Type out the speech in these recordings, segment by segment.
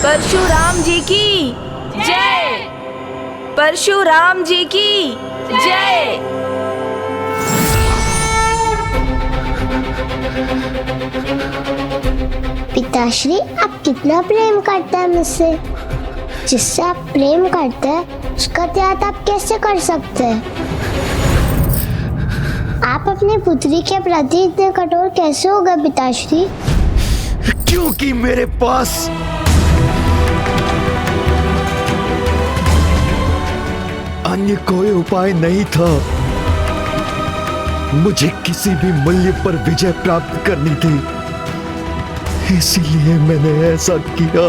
परशुराम जी की जय। परशुराम जी की जय। पिताश्री, आप कितना प्रेम करते हैं मुझसे? जिससे आप प्रेम करते हैं उसका त्याग आप कैसे कर सकते हैं? आप अपनी पुत्री के प्रति इतने कठोर कैसे हो गए पिताश्री? क्योंकि मेरे पास अन्य कोई उपाय नहीं था। मुझे किसी भी मूल्य पर विजय प्राप्त करनी थी, इसलिए मैंने ऐसा किया।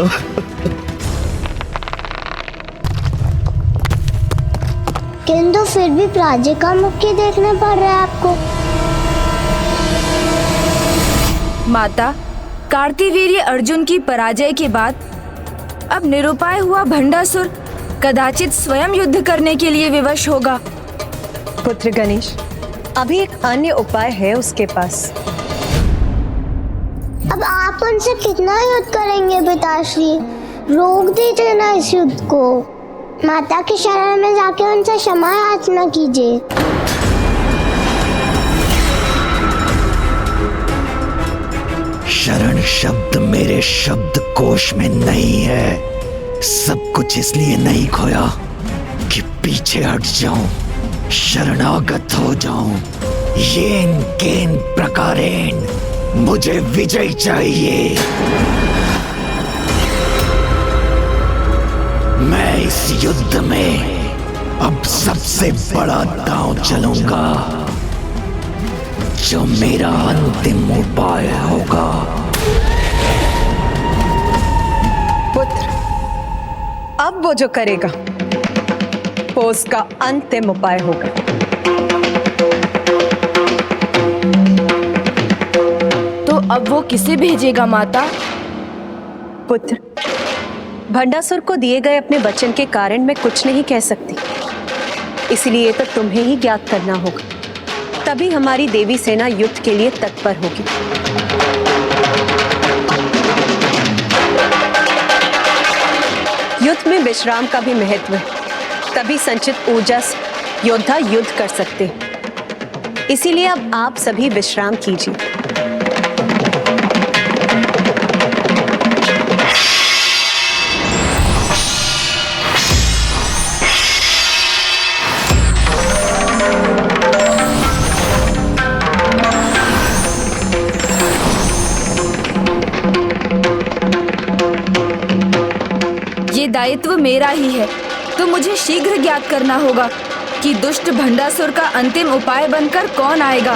किंतु फिर भी पराजय का मुख देखना पड़ रहा है आपको। माता, कार्तिवीर्य अर्जुन की पराजय के बाद अब निरुपाय हुआ भंडासुर कदाचित स्वयं युद्ध करने के लिए विवश होगा। पुत्र गणेश, अभी एक अन्य उपाय है उसके पास। अब आप उनसे कितना युद्ध करेंगे पिताश्री? रोक दीजिए ना इस युद्ध को। माता के शरण में जाके उनसे क्षमा याचना कीजिए। शरण शब्द मेरे शब्द कोश में नहीं है। सब कुछ इसलिए नहीं खोया कि पीछे हट जाऊं, शरणागत हो जाऊं। येन केन प्रकारेण मुझे विजय चाहिए। मैं इस युद्ध में अब सबसे बड़ा दांव चलूंगा, जो मेरा अंतिम उपाय होगा। पुत्र, अब वो जो करेगा वो उसका अंतिम उपाय होगा। तो अब वो किसे भेजेगा माता? पुत्र, भंडासुर को दिए गए अपने वचन के कारण मैं कुछ नहीं कह सकती, इसलिए तो तुम्हें ही ज्ञात करना होगा। तभी हमारी देवी सेना युद्ध के लिए तत्पर होगी। युद्ध में विश्राम का भी महत्व है, तभी संचित ऊर्जा से योद्धा युद्ध कर सकते हैं। इसीलिए अब आप सभी विश्राम कीजिए। ये दायित्व मेरा ही है, तो मुझे शीघ्र ज्ञात करना होगा कि दुष्ट भंडासुर का अंतिम उपाय बनकर कौन आएगा।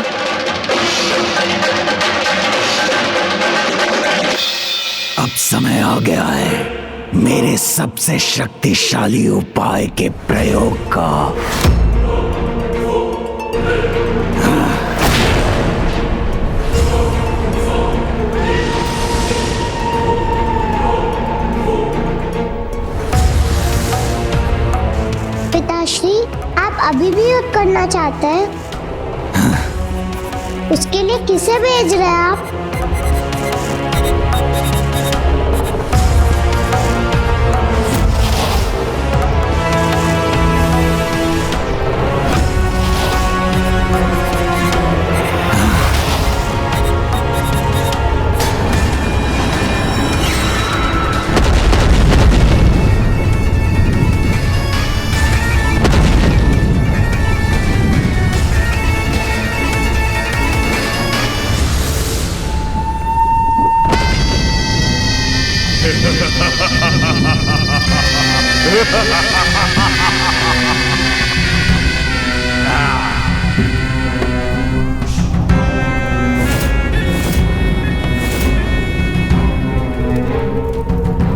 अब समय आ गया है मेरे सबसे शक्तिशाली उपाय के प्रयोग का। पिताश्री, आप अभी भी युद्ध करना चाहते हैं? उसके लिए किसे भेज रहे हैं आप?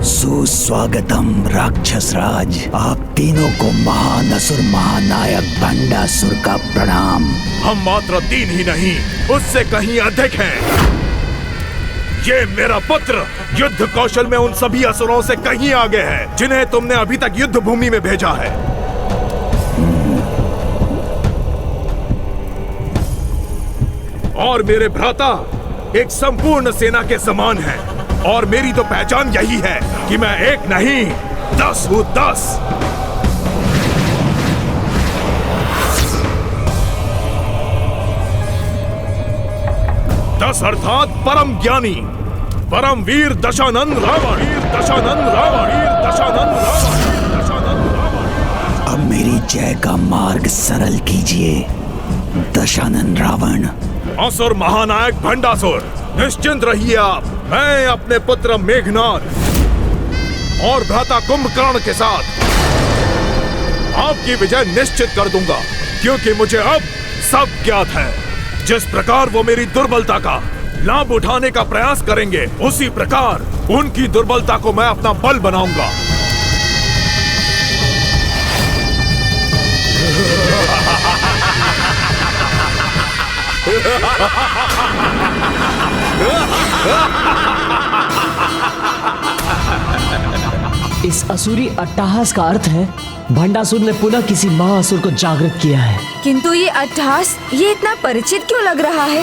सुस्वागतम राक्षस राज। आप तीनों को महान असुर महानायक भंडासुर का प्रणाम। हम मात्र 3 ही नहीं, उससे कहीं अधिक हैं। ये मेरा पुत्र युद्ध कौशल में उन सभी असुरों से कहीं आगे है जिन्हें तुमने अभी तक युद्ध भूमि में भेजा है। और मेरे भ्राता एक संपूर्ण सेना के समान है, और मेरी तो पहचान यही है कि मैं एक नहीं 10 हूं, 10। दस अर्थात परम ज्ञानी, परम वीर दशानंद रावण, वीर दशानंद रावण, वीर दशानंद रावण, वीर दशानंद रावण। अब मेरी जय का मार्ग सरल कीजिए दशानंद रावण। असुर महानायक भंडासुर, निश्चिंत रहिए आप। मैं अपने पुत्र मेघनाद और भ्राता कुंभकर्ण के साथ आपकी विजय निश्चित कर दूंगा, क्योंकि मुझे अब सब ज्ञात है। जिस प्रकार वो मेरी दुर्बलता का लाभ उठाने का प्रयास करेंगे, उसी प्रकार उनकी दुर्बलता को मैं अपना बल बनाऊंगा। इस असुरी अट्टहास का अर्थ है भंडासुर ने पुनः किसी महाअसुर को जागृत किया है। किंतु ये अट्टहास ये इतना परिचित क्यों लग रहा है?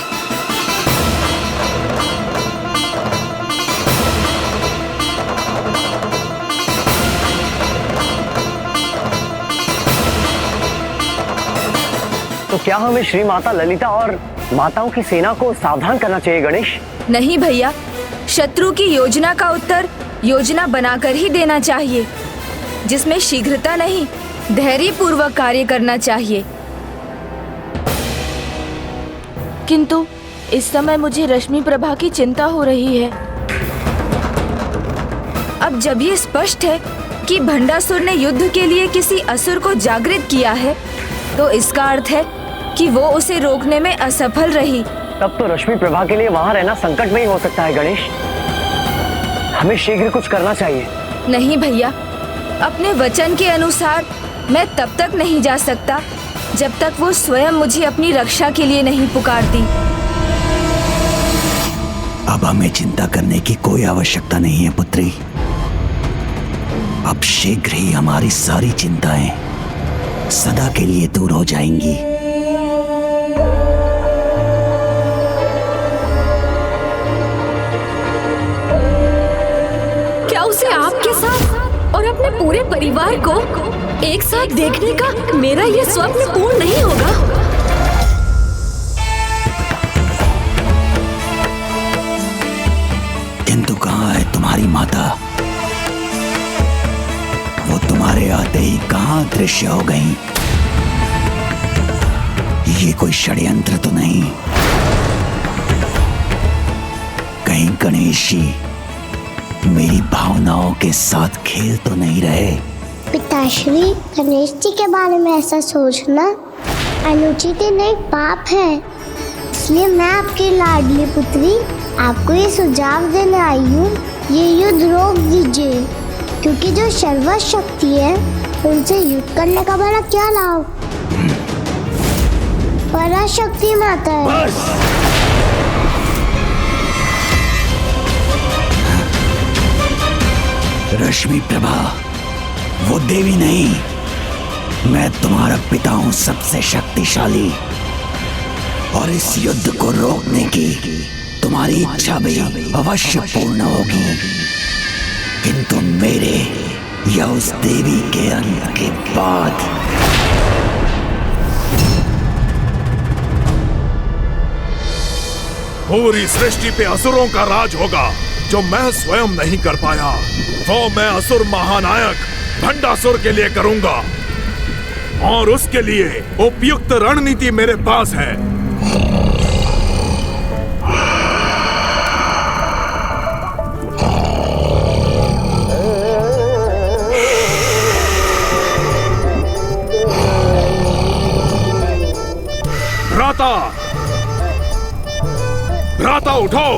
तो क्या हमें श्री माता ललिता और माताओं की सेना को सावधान करना चाहिए गणेश? नहीं भैया, शत्रु की योजना का उत्तर योजना बनाकर ही देना चाहिए, जिसमें शीघ्रता नहीं धैर्य पूर्वक कार्य करना चाहिए। किंतु इस समय मुझे रश्मि प्रभा की चिंता हो रही है। अब जब ये स्पष्ट है कि भंडासुर ने युद्ध के लिए किसी असुर को जागृत किया है, तो इसका अर्थ है कि वो उसे रोकने में असफल रही। तब तो रश्मि प्रभा के लिए वहां रहना संकट में ही हो सकता है गणेश। हमें शीघ्र कुछ करना चाहिए। नहीं भैया, अपने वचन के अनुसार मैं तब तक नहीं जा सकता जब तक वो स्वयं मुझे अपनी रक्षा के लिए नहीं पुकारती। अब हमें चिंता करने की कोई आवश्यकता नहीं है पुत्री। अब शीघ्र ही हमारी सारी चिंताएं सदा के लिए दूर हो जाएंगी। क्या उसे आपके साथ और अपने पूरे परिवार को एक साथ देखने का मेरा ये स्वप्न पूर्ण नहीं होगा? किंतु कहाँ है तुम्हारी माता? वो तुम्हारे आते ही कहाँ दृश्य हो गई? ये कोई षड्यंत्र तो नहीं? कहीं गणेश जी मेरी भावनाओं के साथ खेल तो नहीं रहे? पिताश्री, गणेश जी के बारे में ऐसा सोचना अनुचित नहीं, पाप है। इसलिए मैं आपकी लाडली पुत्री आपको ये सुझाव देने आई हूँ, ये युद्ध रोक दीजिए, क्योंकि जो सर्वशक्ति है उनसे युद्ध करने का बड़ा क्या लाभ? पराशक्ति माता है। रश्मि प्रभा वो देवी नहीं, मैं तुम्हारा पिता हूं, सबसे शक्तिशाली। और इस युद्ध को रोकने की तुम्हारी इच्छा भी अवश्य पूर्ण होगी, किंतु मेरे या उस देवी के अंत के बाद। पूरी सृष्टि पे असुरों का राज होगा जो मैं स्वयं नहीं कर पाया। वो मैं असुर महानायक भंडासुर के लिए करूंगा, और उसके लिए उपयुक्त रणनीति मेरे पास है। भ्राता, भ्राता उठो।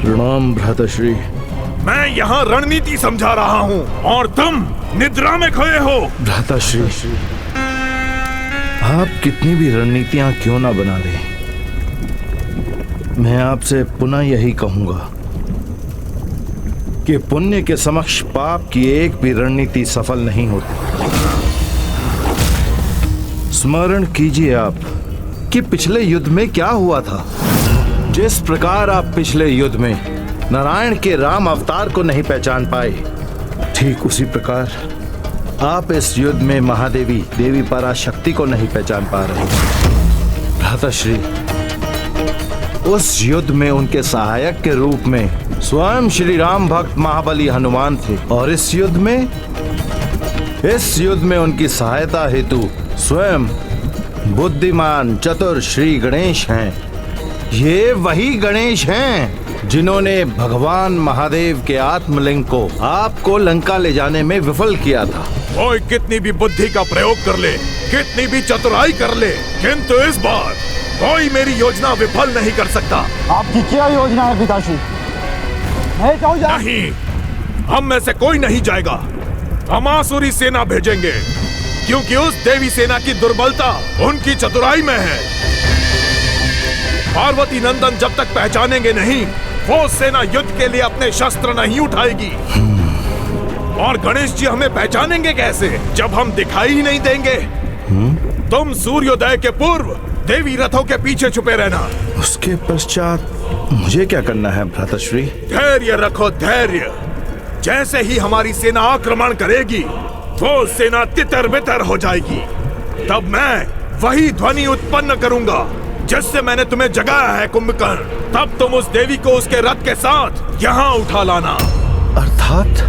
प्रणाम भ्राताश्री। मैं यहाँ रणनीति समझा रहा हूँ और तुम निद्रा में खोए हो। भ्राताश्री, आप कितनी भी रणनीतियां क्यों ना बना लें, मैं आपसे पुनः यही कहूंगा कि पुण्य के समक्ष पाप की एक भी रणनीति सफल नहीं होती। स्मरण कीजिए आप कि पिछले युद्ध में क्या हुआ था। जिस प्रकार आप पिछले युद्ध में नारायण के राम अवतार को नहीं पहचान पाए, ठीक उसी प्रकार आप इस युद्ध में महादेवी देवी पराशक्ति को नहीं पहचान पा रहे। भ्राताश्री, उस युद्ध में उनके सहायक के रूप में स्वयं श्री राम भक्त महाबली हनुमान थे और इस युद्ध में उनकी सहायता हेतु स्वयं बुद्धिमान चतुर श्री गणेश हैं। ये वही गणेश हैं जिन्होंने भगवान महादेव के आत्मलिंग को आपको लंका ले जाने में विफल किया था। कोई कितनी भी बुद्धि का प्रयोग कर ले, कितनी भी चतुराई कर ले, किंतु इस बार कोई मेरी योजना विफल नहीं कर सकता। आपकी क्या योजना है पिताश्री? नहीं, हम में से कोई नहीं जाएगा। हम आसुरी सेना भेजेंगे, क्योंकि उस देवी सेना की दुर्बलता उनकी चतुराई में है। पार्वती नंदन जब तक पहचानेंगे नहीं, वो सेना युद्ध के लिए अपने शस्त्र नहीं उठाएगी। और गणेश जी हमें पहचानेंगे कैसे जब हम दिखाई ही नहीं देंगे? तुम सूर्योदय के पूर्व देवी रथों के पीछे छुपे रहना। उसके पश्चात मुझे क्या करना है भ्राताश्री? धैर्य रखो, धैर्य। जैसे ही हमारी सेना आक्रमण करेगी, वो सेना तितर बितर हो जाएगी। तब मैं वही ध्वनि उत्पन्न करूंगा जिससे मैंने तुम्हें जगाया है कुंभकर्ण। तब तुम उस देवी को उसके रथ के साथ यहाँ उठा लाना। अर्थात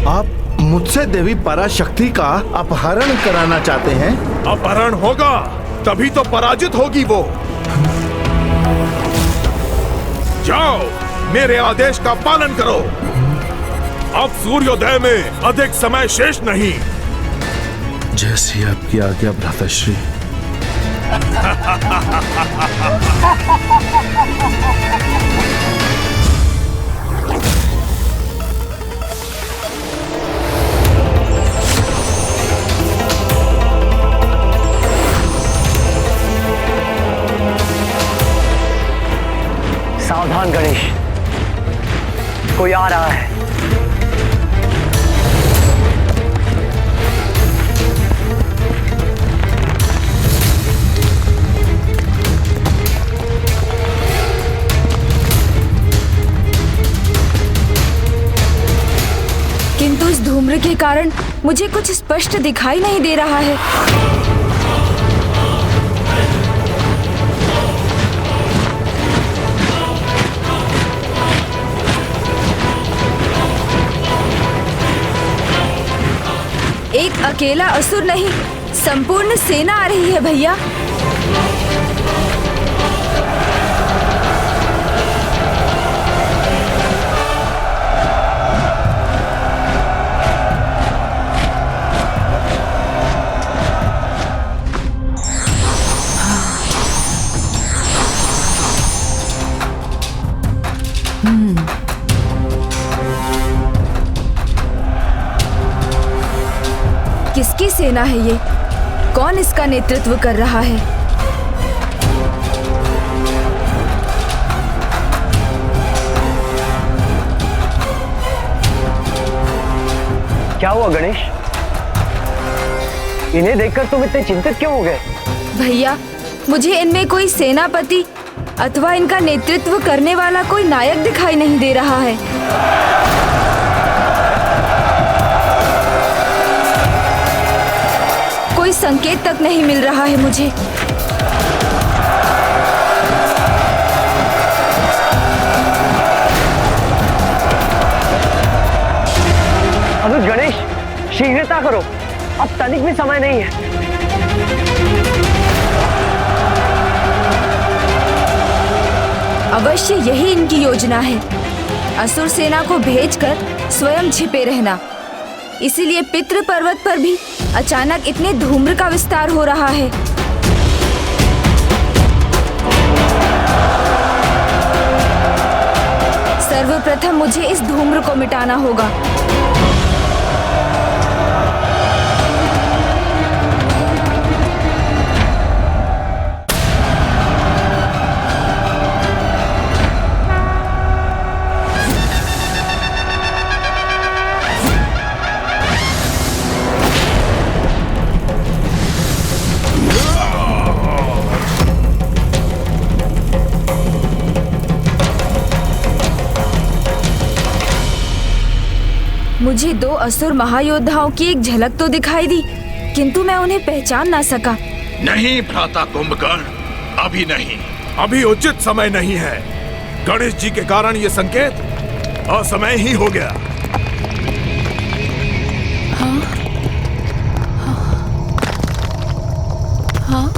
आप मुझसे देवी पराशक्ति का अपहरण कराना चाहते हैं? अपहरण होगा तभी तो पराजित होगी वो। जाओ, मेरे आदेश का पालन करो। अब सूर्योदय में अधिक समय शेष नहीं। जैसी आपकी आज्ञा भ्राताश्री। सावधान गणेश, कोई आ रहा है। किंतु इस धूम्र के कारण मुझे कुछ स्पष्ट दिखाई नहीं दे रहा है। एक अकेला असुर नहीं, संपूर्ण सेना आ रही है भैया। किसकी सेना है ये? कौन इसका नेतृत्व कर रहा है? क्या हुआ गणेश? इन्हें देखकर तुम इतने चिंतित क्यों हो गए? भैया, मुझे इनमें कोई सेनापति अथवा इनका नेतृत्व करने वाला कोई नायक दिखाई नहीं दे रहा है। कोई संकेत तक नहीं मिल रहा है मुझे। अनुज, गणेश, शीघ्रता करो, अब तनिक भी समय नहीं है। अवश्य यही इनकी योजना है, असुर सेना को भेजकर स्वयं छिपे रहना। इसीलिए पितृ पर्वत पर भी अचानक इतने धूम्र का विस्तार हो रहा है। सर्वप्रथम मुझे इस धूम्र को मिटाना होगा। मुझे 2 असुर महायोद्धाओं की एक झलक तो दिखाई दी, किंतु मैं उन्हें पहचान ना सका। नहीं भ्राता कुंभकर्ण, अभी नहीं, अभी उचित समय नहीं है। गणेश जी के कारण ये संकेत असमय ही हो गया। हाँ? हाँ?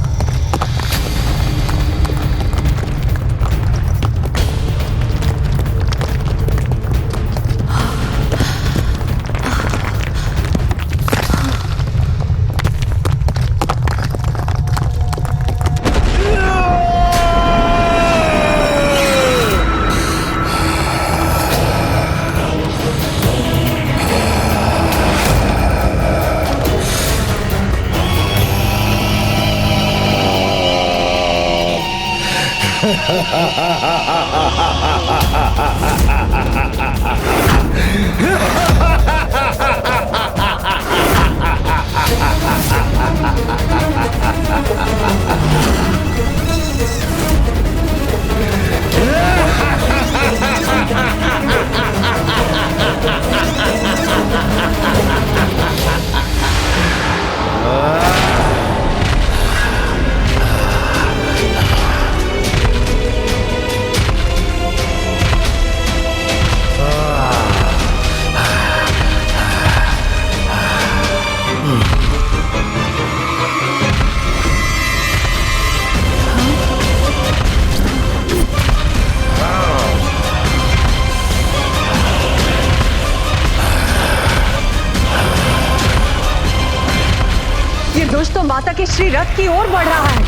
तो माता के श्री रथ की ओर बढ़ रहा है।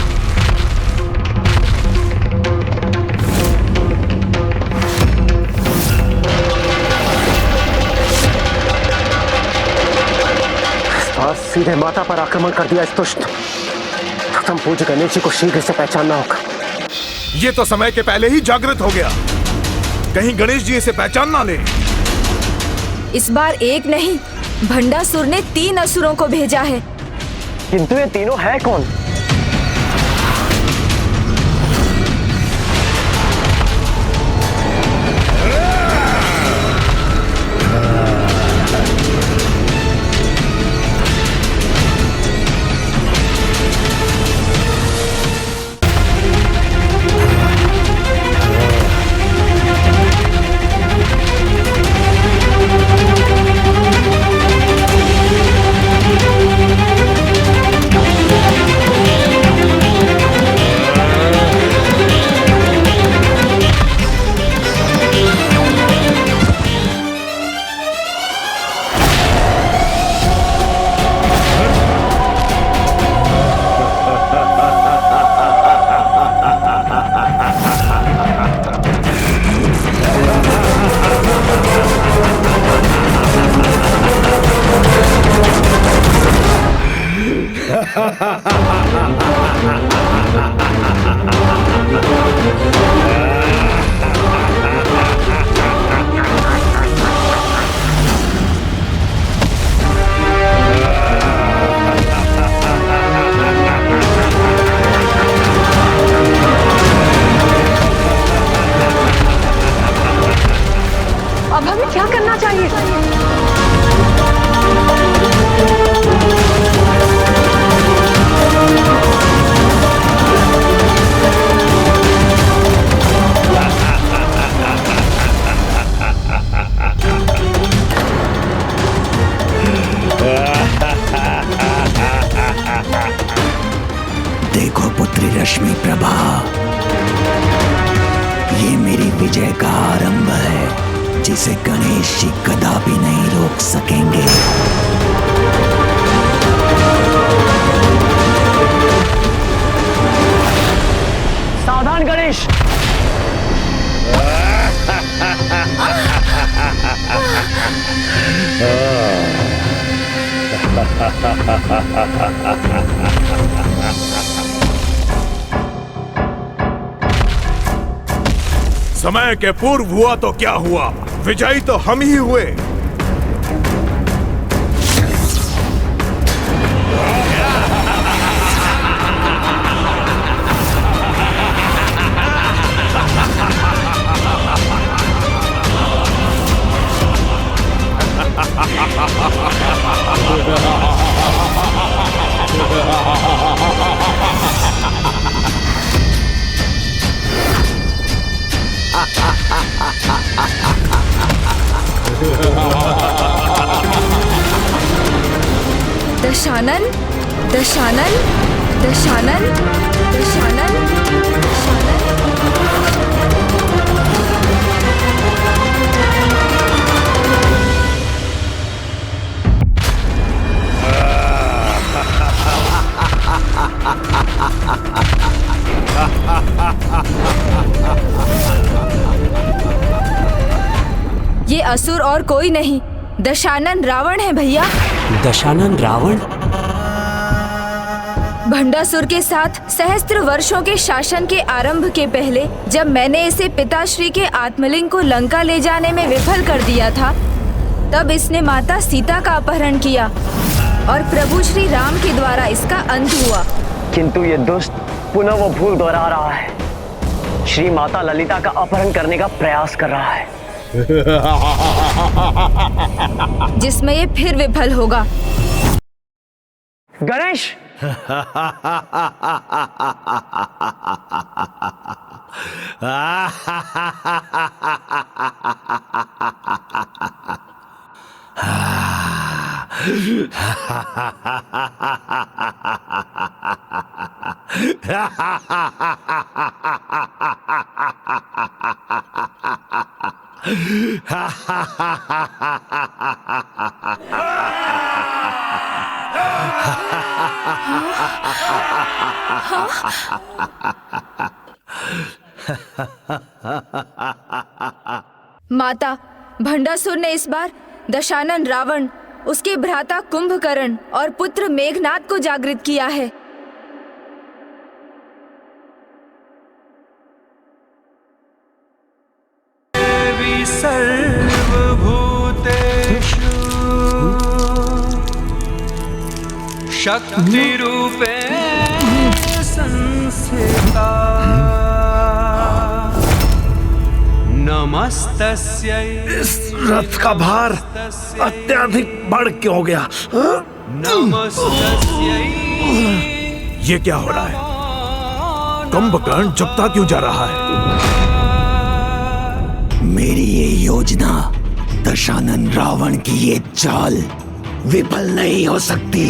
आज सीधे माता पर आक्रमण कर दिया इस दुष्ट। प्रथम पूज्य गणेश जी को शीघ्र से पहचानना होगा। ये तो समय के पहले ही जागृत हो गया, कहीं गणेश जी इसे पहचान ना ले। इस बार एक नहीं, भंडासुर ने 3 असुरों को भेजा है। किंतु ये तीनों है कौन? अब हमें क्या करना चाहिए? देखो पुत्री रश्मि प्रभा, ये मेरी विजय का आरंभ है, जिसे गणेश जी कदापि नहीं रोक सकेंगे। सावधान गणेश। समय के पूर्व हुआ तो क्या हुआ, विजयी तो हम ही हुए। दशानन, दशानन, दशानन, दशानन, ये असुर और कोई नहीं, दशानन रावण है भैया। दशानन रावण? भंडासुर के साथ सहस्त्र वर्षों के शासन के आरंभ के पहले जब मैंने इसे पिताश्री के आत्मलिंग को लंका ले जाने में विफल कर दिया था, तब इसने माता सीता का अपहरण किया और प्रभु श्री राम के द्वारा इसका अंत हुआ। किंतु ये दुष्ट पुनः वो भूल दोहरा रहा है, श्री माता ललिता का अपहरण करने का प्रयास कर रहा है, जिसमें ये फिर विफल होगा। गणेश! माता, भंडासुर ने इस बार दशानन रावण, उसके भ्राता कुंभकर्ण और पुत्र मेघनाद को जागृत किया है। शक्ति रूपे संस्थिता नमस्तस्यै। इस रथ का भार अत्यधिक बढ़ क्यों गया? नमस्तस्यै। ये क्या हो रहा है? कुंभकर्ण झुकता क्यों जा रहा है? मेरी ये योजना, दशानन रावण की ये चाल विफल नहीं हो सकती।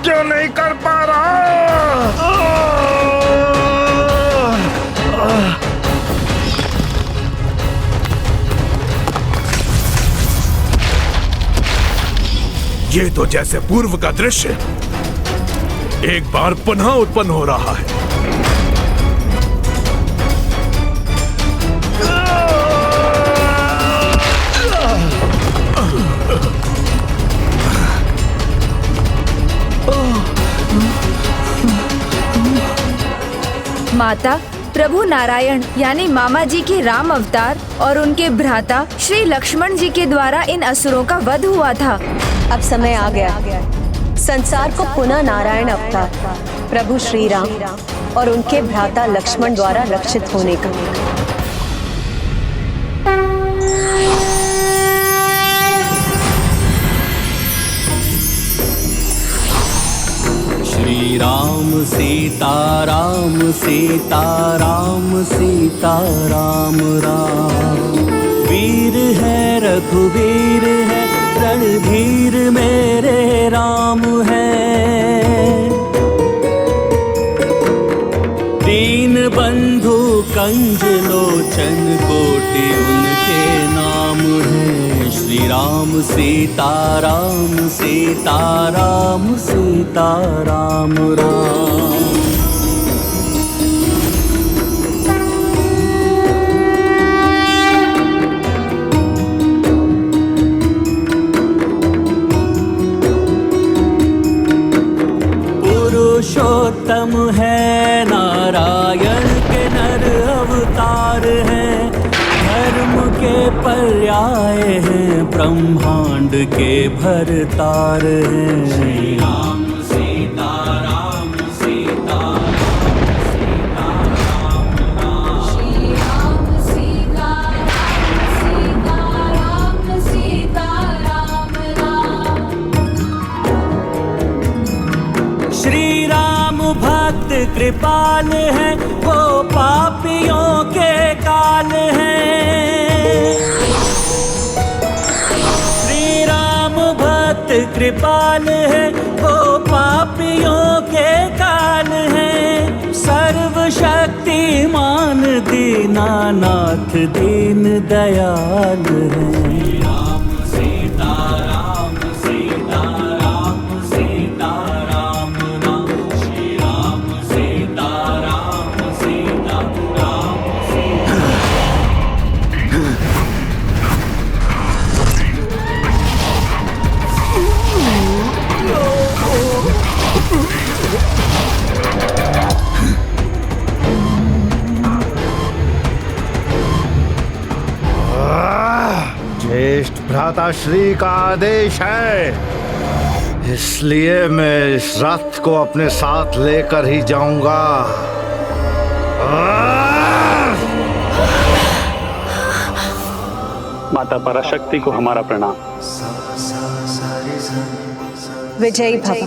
क्यों नहीं कर पा रहा? ये तो जैसे पूर्व का दृश्य एक बार पुनः उत्पन्न हो रहा है। माता प्रभु नारायण यानी मामा जी के राम अवतार और उनके भ्राता श्री लक्ष्मण जी के द्वारा इन असुरों का वध हुआ था। अब समय आ गया संसार को पुनः नारायण अवतार प्रभु श्री राम और उनके भ्राता लक्ष्मण द्वारा रक्षित होने का। श्री राम सीता राम सीता राम सीता राम राम। वीर है रघुवीर है रणधीर मेरे राम है। दीन बंधु कंज लोचन कोटि उनके नाम है। श्री राम सीता राम सीता राम सीता राम राम। पुरुषोत्तम है नारायण के नर अवतार हैं। धर्म के पर्याय हैं ब्रह्मांड के भरतार हैं। श्री राम सीता राम सीता सीता राम राम। श्री राम सीता राम सीता राम राम। श्री राम भक्त कृपाल है वो पापियों के काल है। श्री राम भक्त कृपाल है वो पापियों के काल है। सर्वशक्तिमान दीनानाथ दीन दयाल है। राम सीता राम सीता राम सीता राम राम। श्री राम सीता राम सीता राम सीता। ज्येष्ठ भ्राता श्री का आदेश है, इसलिए मैं इस रथ को अपने साथ लेकर ही जाऊंगा। माता पराशक्ति को हमारा प्रणाम। विजयी भव।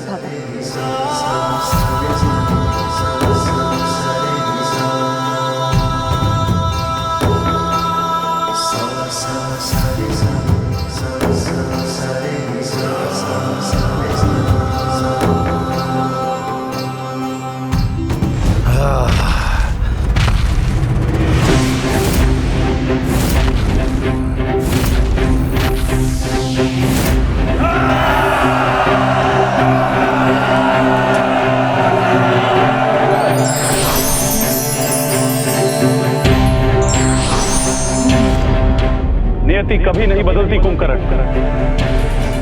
नियति कभी नहीं बदलती कुंभकर्ण।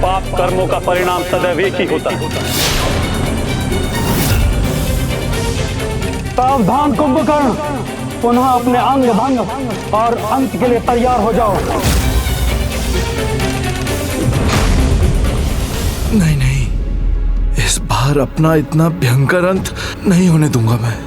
पाप कर्मों का परिणाम सदैव एक ही होता है। सावधान कुंभकर्ण, पुनः अपने अंग भंग और अंत के लिए तैयार हो जाओ। नहीं नहीं, इस बार अपना इतना भयंकर अंत नहीं होने दूंगा मैं।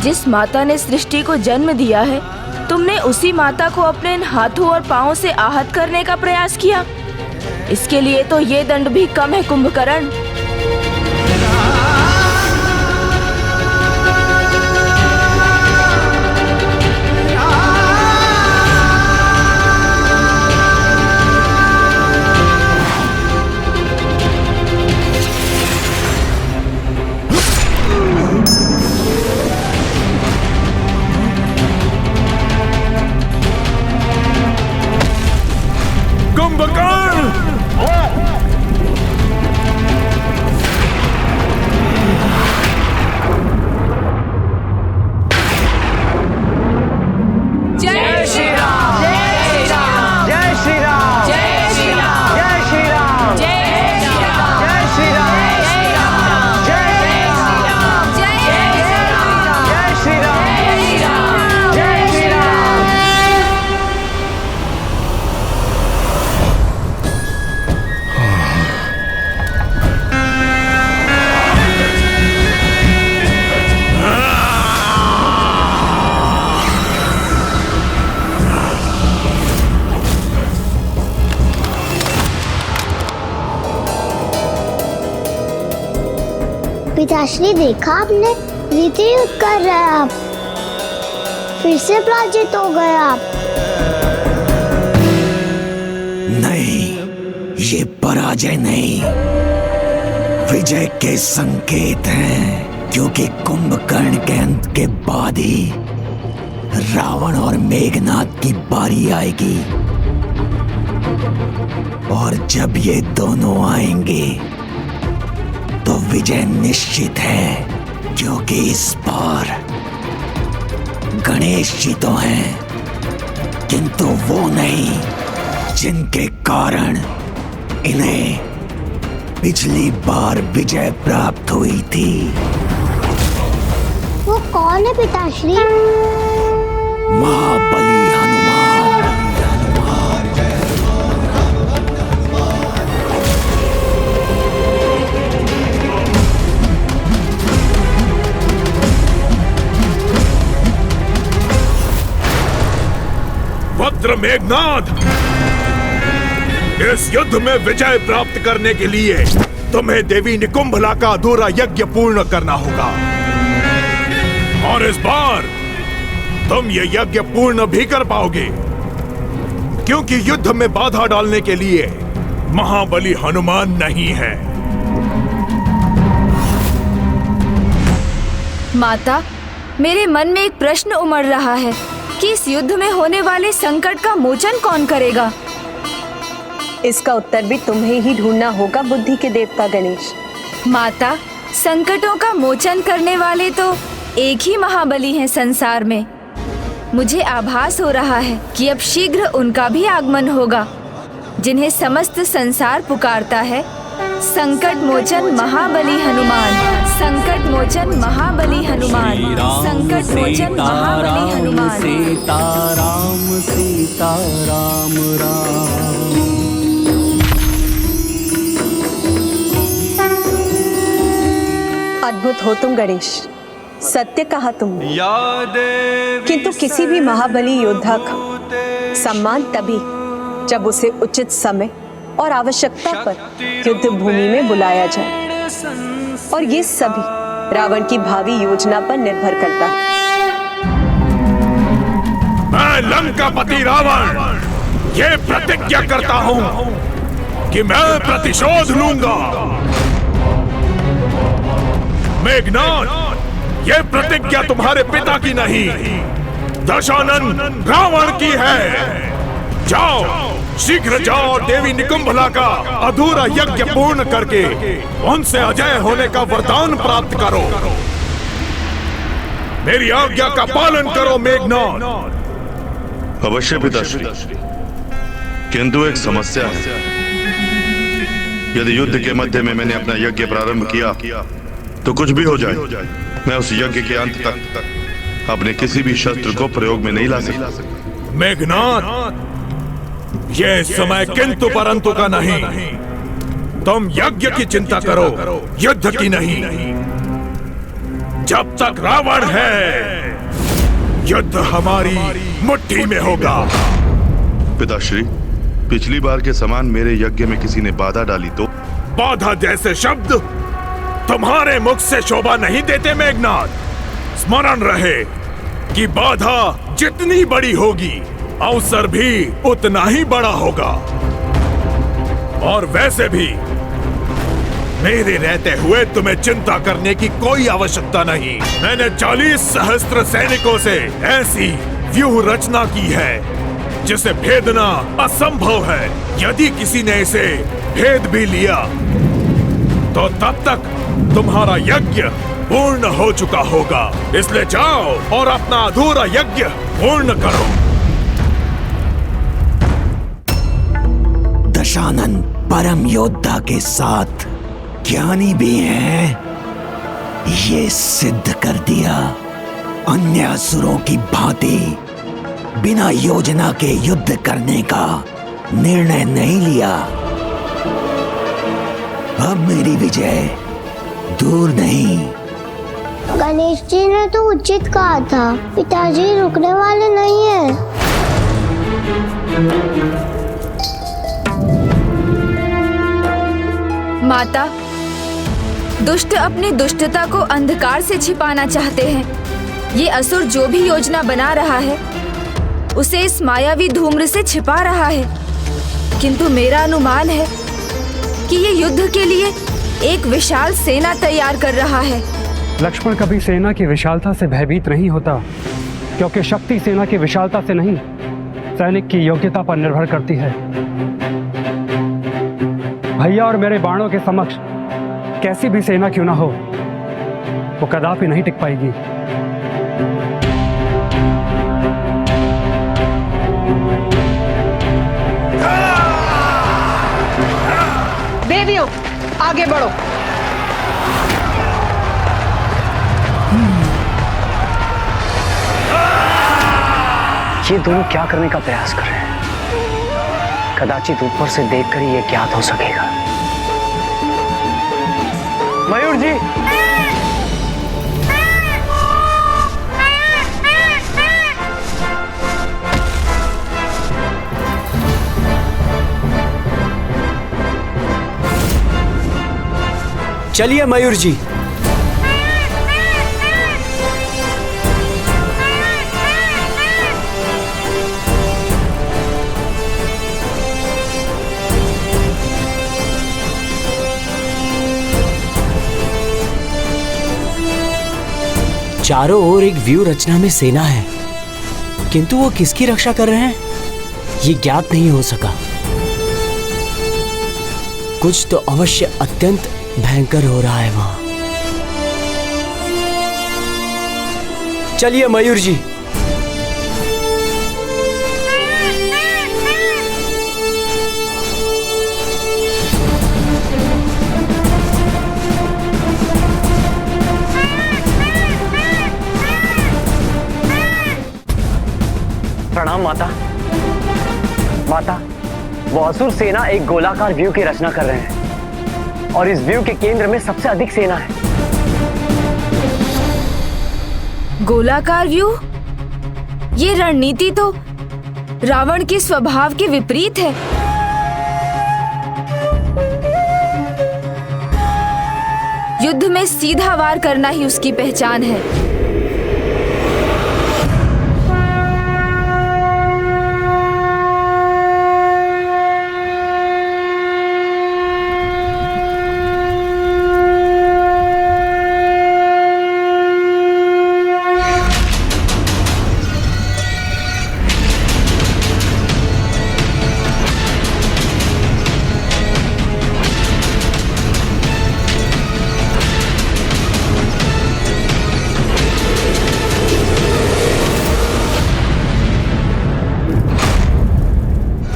जिस माता ने सृष्टि को जन्म दिया है, तुमने उसी माता को अपने इन हाथों और पांवों से आहत करने का प्रयास किया। इसके लिए तो ये दंड भी कम है कुंभकर्ण। पिताश्री देखा आपने, रीति युद्ध कर रहे हैं आप, फिर से पराजित हो गए आप। नहीं, ये पराजय नहीं, विजय के संकेत हैं, क्योंकि कुंभकर्ण के अंत के बाद ही रावण और मेघनाद की बारी आएगी। और जब ये दोनों आएंगे तो विजय निश्चित है, क्योंकि इस बार गणेश जी तो हैं, किंतु वो नहीं जिनके कारण इन्हें पिछली बार विजय प्राप्त हुई थी। वो कौन है पिताश्री? महाबली हनुमान। वज्र मेघनाद, इस युद्ध में विजय प्राप्त करने के लिए तुम्हें देवी निकुंभला का अधूरा यज्ञ पूर्ण करना होगा। और इस बार तुम ये यज्ञ पूर्ण भी कर पाओगे, क्योंकि युद्ध में बाधा डालने के लिए महाबली हनुमान नहीं है। माता, मेरे मन में एक प्रश्न उमड़ रहा है कि इस युद्ध में होने वाले संकट का मोचन कौन करेगा? इसका उत्तर भी तुम्हें ही ढूंढना होगा बुद्धि के देवता गणेश। माता, संकटों का मोचन करने वाले तो एक ही महाबली हैं संसार में। मुझे आभास हो रहा है कि अब शीघ्र उनका भी आगमन होगा, जिन्हें समस्त संसार पुकारता है। संकट मोचन महाबली हनुमान, संकट मोचन महाबली हनुमान, संकट मोचन महाबली हनुमान। सीताराम सीताराम राम। अद्भुत हो तुम गणेश, सत्य कहा तुमने। किंतु किसी भी महाबली योद्धा का सम्मान तभी जब उसे उचित समय और आवश्यकता पर युद्ध भूमि में बुलाया जाए, और ये सभी रावण की भावी योजना पर निर्भर करता है। मैं लंकापति रावण ये प्रतिज्ञा करता हूँ कि मैं प्रतिशोध लूंगा। मेघनाद, ये प्रतिज्ञा तुम्हारे पिता की नहीं, दशानन रावण की है। जाओ, शीघ्र जाओ और देवी निकुंभला का अधूरा यज्ञ पूर्ण करके उनसे अजय होने का वरदान प्राप्त करो। मेरी आज्ञा का पालन करो मेघनाद। अवश्य पिताश्री, किंतु एक समस्या है। यदि युद्ध के मध्य में मैंने अपना यज्ञ प्रारंभ किया तो कुछ भी हो जाए, मैं उस यज्ञ के अंत तक अपने किसी भी शस्त्र को प्रयोग में नहीं ला सकता। मेघनाद, यह समय किंतु परंतु का नहीं। तुम यज्ञ की चिंता करो, युद्ध की नहीं। जब तक रावण है, युद्ध हमारी मुट्ठी में होगा। पिताश्री, पिछली बार के समान मेरे यज्ञ में किसी ने बाधा डाली तो? बाधा जैसे शब्द तुम्हारे मुख से शोभा नहीं देते मेघनाद। स्मरण रहे कि बाधा जितनी बड़ी होगी, अवसर भी उतना ही बड़ा होगा। और वैसे भी मेरे रहते हुए तुम्हें चिंता करने की कोई आवश्यकता नहीं। मैंने 40 सहस्त्र सैनिकों से ऐसी व्यूह रचना की है जिसे भेदना असंभव है। यदि किसी ने इसे भेद भी लिया तो तब तक तुम्हारा यज्ञ पूर्ण हो चुका होगा। इसलिए जाओ और अपना अधूरा यज्ञ पूर्ण करो। दशानन परम योद्धा के साथ ज्ञानी भी हैं, ये सिद्ध कर दिया। अन्य असुरों की भांति बिना योजना के युद्ध करने का निर्णय नहीं लिया। अब मेरी विजय दूर नहीं। गणेश जी ने तो उचित कहा था, पिताजी रुकने वाले नहीं हैं। माता, दुष्ट अपनी दुष्टता को अंधकार से छिपाना चाहते हैं। ये असुर जो भी योजना बना रहा है उसे इस मायावी धूम्र से छिपा रहा है, किंतु मेरा अनुमान है कि ये युद्ध के लिए एक विशाल सेना तैयार कर रहा है। लक्ष्मण कभी सेना की विशालता से भयभीत नहीं होता, क्योंकि शक्ति सेना की विशालता से नहीं, सैनिक की योग्यता पर निर्भर करती है। भैया और मेरे बाणों के समक्ष कैसी भी सेना क्यों ना हो, वो कदापि नहीं टिक पाएगी। देवियों, आगे बढ़ो। ये दोनों क्या करने का प्रयास कर रहे हैं? कदाचित ऊपर से देखकर ही ये ज्ञात हो सकेगा। मयूर जी, चलिए मयूर जी। चारों ओर एक व्यू रचना में सेना है, किंतु वो किसकी रक्षा कर रहे हैं ये ज्ञात नहीं हो सका। कुछ तो अवश्य अत्यंत भयंकर हो रहा है वहां। चलिए मयूर जी। प्रणाम माता। माता, वो असुर सेना एक गोलाकार व्यू की रचना कर रहे हैं और इस व्यू के केंद्र में सबसे अधिक सेना है। गोलाकार व्यू? ये रणनीति तो रावण के स्वभाव के विपरीत है। युद्ध में सीधा वार करना ही उसकी पहचान है।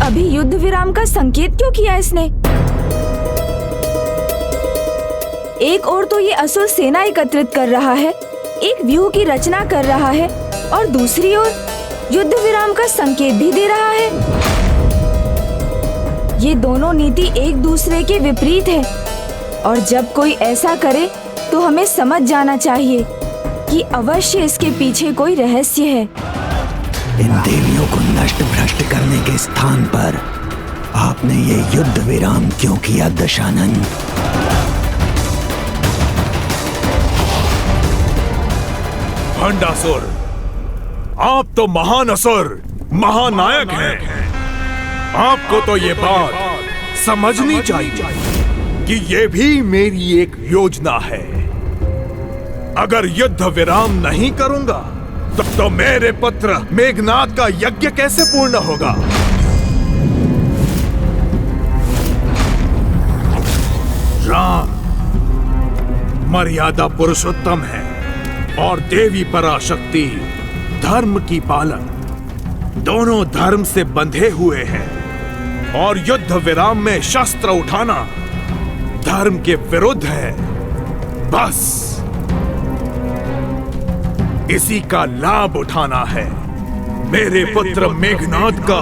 अभी युद्ध विराम का संकेत क्यों किया इसने? एक ओर तो ये असुर सेना एकत्रित कर रहा है, एक व्यूह की रचना कर रहा है, और दूसरी ओर युद्ध विराम का संकेत भी दे रहा है। ये दोनों नीति एक दूसरे के विपरीत है, और जब कोई ऐसा करे तो हमें समझ जाना चाहिए कि अवश्य इसके पीछे कोई रहस्य है। इन देवियों को नष्ट भ्रष्ट करने के स्थान पर आपने ये युद्ध विराम क्यों किया दशानन? भंडासुर, आप तो महान असुर, महानायक हैं। आपको तो ये बात समझनी चाहिए कि ये भी मेरी एक योजना है। अगर युद्ध विराम नहीं करूंगा तो मेरे पुत्र मेघनाद का यज्ञ कैसे पूर्ण होगा? राम मर्यादा पुरुषोत्तम है और देवी पराशक्ति धर्म की पालक, दोनों धर्म से बंधे हुए हैं, और युद्ध विराम में शस्त्र उठाना धर्म के विरुद्ध है। बस इसी का लाभ उठाना है। मेरे पुत्र मेघनाद का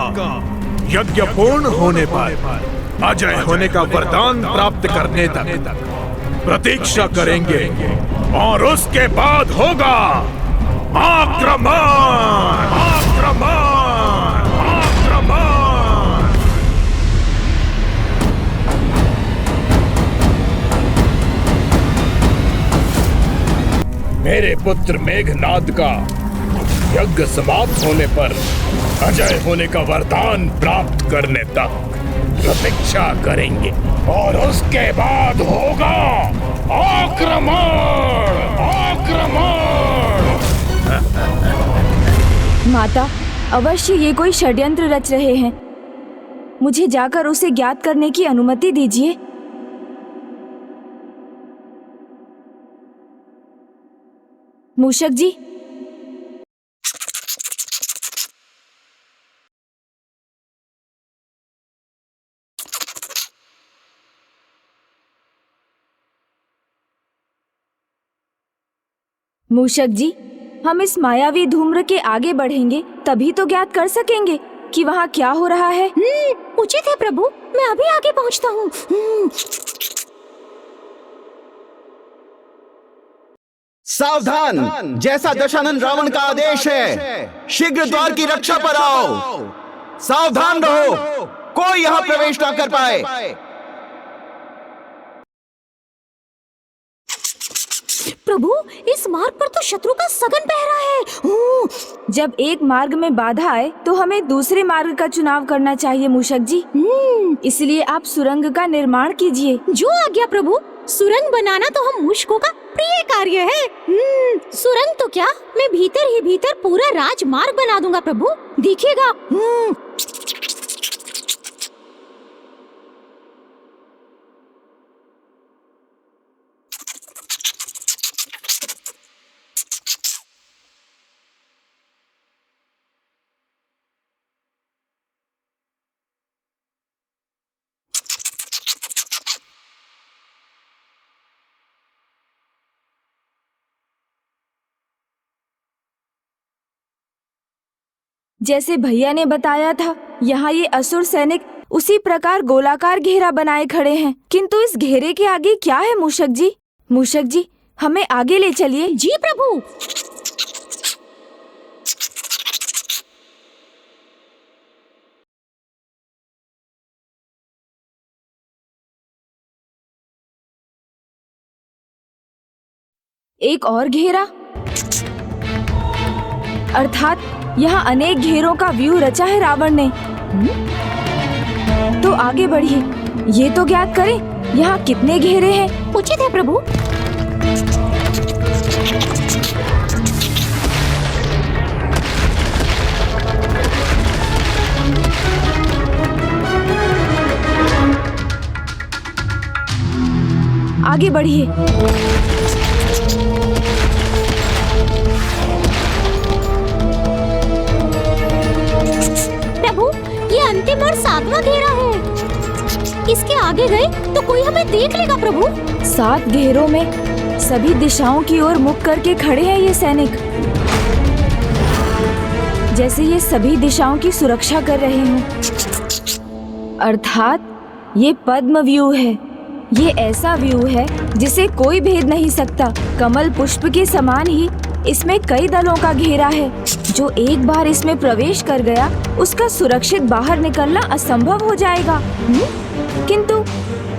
यज्ञ पूर्ण होने पर अजय होने का वरदान प्राप्त करने तक प्रतीक्षा करेंगे, और उसके बाद होगा आक्रमण, आक्रमण, आक्रमण। मेरे पुत्र मेघनाद का यज्ञ समाप्त होने पर अजय होने का वरदान प्राप्त करने तक प्रतीक्षा करेंगे और उसके बाद होगा आक्रमण। आक्रमण। माता, अवश्य ये कोई षड्यंत्र रच रहे हैं। मुझे जाकर उसे ज्ञात करने की अनुमति दीजिए। मूषक जी, मूषक जी, हम इस मायावी धूम्र के आगे बढ़ेंगे तभी तो ज्ञात कर सकेंगे कि वहाँ क्या हो रहा है। उचित है प्रभु, मैं अभी आगे पहुँचता हूँ। सावधान! जैसा दशानन रावण का आदेश है, शीघ्र द्वार की रक्षा पर आओ। सावधान रहो, कोई यहाँ प्रवेश ना कर पाए। प्रभु, इस मार्ग पर तो शत्रु का सघन पहरा है। जब एक मार्ग में बाधा आए तो हमें दूसरे मार्ग का चुनाव करना चाहिए मूषक जी। इसलिए आप सुरंग का निर्माण कीजिए। जो आज्ञा प्रभु। सुरंग बनाना तो हम मूषकों का प्रिय कार्य है। सुरंग तो क्या, मैं भीतर ही भीतर पूरा राजमार्ग बना दूंगा प्रभु, देखिएगा। जैसे भैया ने बताया था, यहाँ ये असुर सैनिक उसी प्रकार गोलाकार घेरा बनाए खड़े हैं। किंतु इस घेरे के आगे क्या है मूषक जी? मूषक जी, हमें आगे ले चलिए। जी प्रभु। एक और घेरा, अर्थात यहाँ अनेक घेरों का व्यू रचा है रावण ने। तो आगे बढ़िए, ये तो ज्ञात करें यहाँ कितने घेरे हैं। उचित है प्रभु। आगे बढ़िए। प्रभु, ये अंतिम और 7वां घेरा है। इसके आगे गए तो कोई हमें देख लेगा प्रभु। 7 घेरों में सभी दिशाओं की ओर मुख करके खड़े हैं ये सैनिक, जैसे ये सभी दिशाओं की सुरक्षा कर रहे हों। अर्थात ये पद्म व्यू है। ये ऐसा व्यू है जिसे कोई भेद नहीं सकता। कमल पुष्प के समान ही इसमें कई दलों का घेरा है। जो एक बार इसमें प्रवेश कर गया, उसका सुरक्षित बाहर निकलना असंभव हो जाएगा। किंतु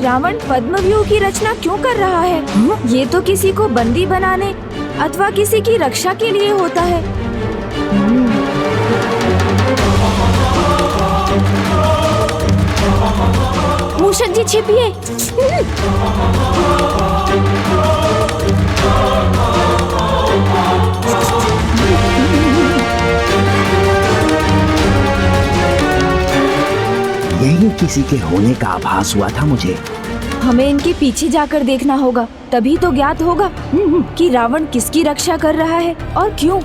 रावण पद्मव्यूह की रचना क्यों कर रहा है? ये तो किसी को बंदी बनाने अथवा किसी की रक्षा के लिए होता है। मूषक जी छिपिए। यही किसी के होने का आभास हुआ था मुझे। हमें इनके पीछे जाकर देखना होगा, तभी तो ज्ञात होगा कि रावण किसकी रक्षा कर रहा है और क्यों।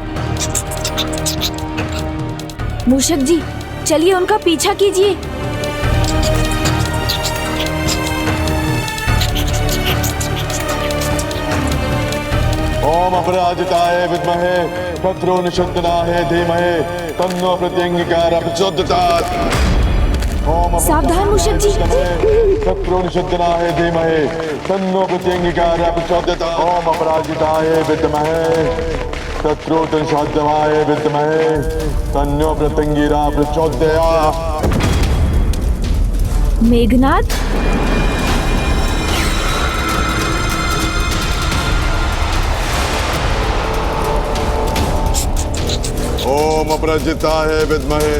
मूषक जी, चलिए उनका पीछा कीजिए। ओम अपराजिताय विद्महे शत्रुनिषद्दनाय धीमहि तन्नो प्रत्यंगिकारः प्रचोदयात्। सावधान मूषक जी। शत्रुनिषद्दनाय धीमहि तन्नो प्रत्यंगिकारः प्रचोदयात्। ओम अपराजिताय विद्महे शत्रुनिषद्दनाय विद्महे तन्नो प्रत्यंगिकारः प्रचोदयात्। मेघनाद, ओम अपराजिताय विद्महे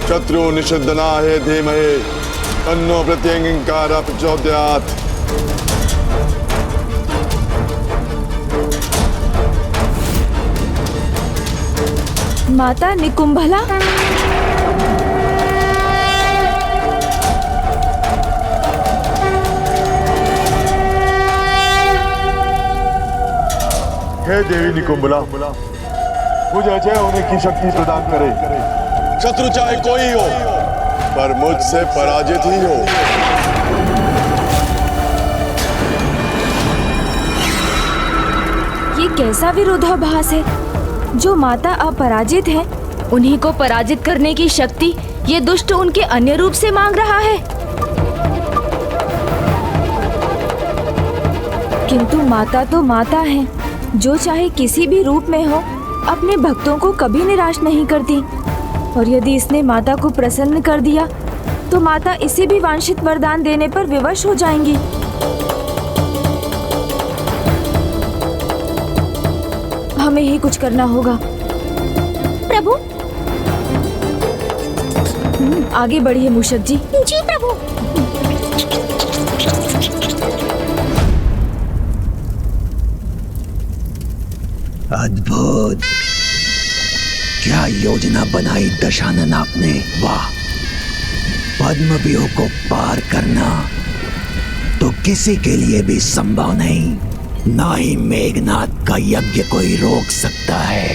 शत्रु निषिद्धनाय धीमहि तन्नो प्रत्यंगिकारः प्रचोदयात्। माता निकुंभला, हे देवी निकुंभला, मुझे अजय होने की शक्ति प्रदान करे। शत्रु चाहे कोई हो, पर मुझसे पराजित ही हो। ये कैसा विरोधाभास है? जो माता अपराजित है, उन्हीं को पराजित करने की शक्ति ये दुष्ट उनके अन्य रूप से मांग रहा है। किंतु माता तो माता है, जो चाहे किसी भी रूप में हो, अपने भक्तों को कभी निराश नहीं करती। और यदि इसने माता को प्रसन्न कर दिया, तो माता इसे भी वांछित वरदान देने पर विवश हो जाएंगी। हमें ही कुछ करना होगा। प्रभु, आगे बढ़िए मूषक जी। जी प्रभु। अद्भुत, क्या योजना बनाई दशानन आपने। वाह, पद्मव्यूह को पार करना तो किसी के लिए भी संभव नहीं। ना ही मेघनाद का यज्ञ कोई रोक सकता है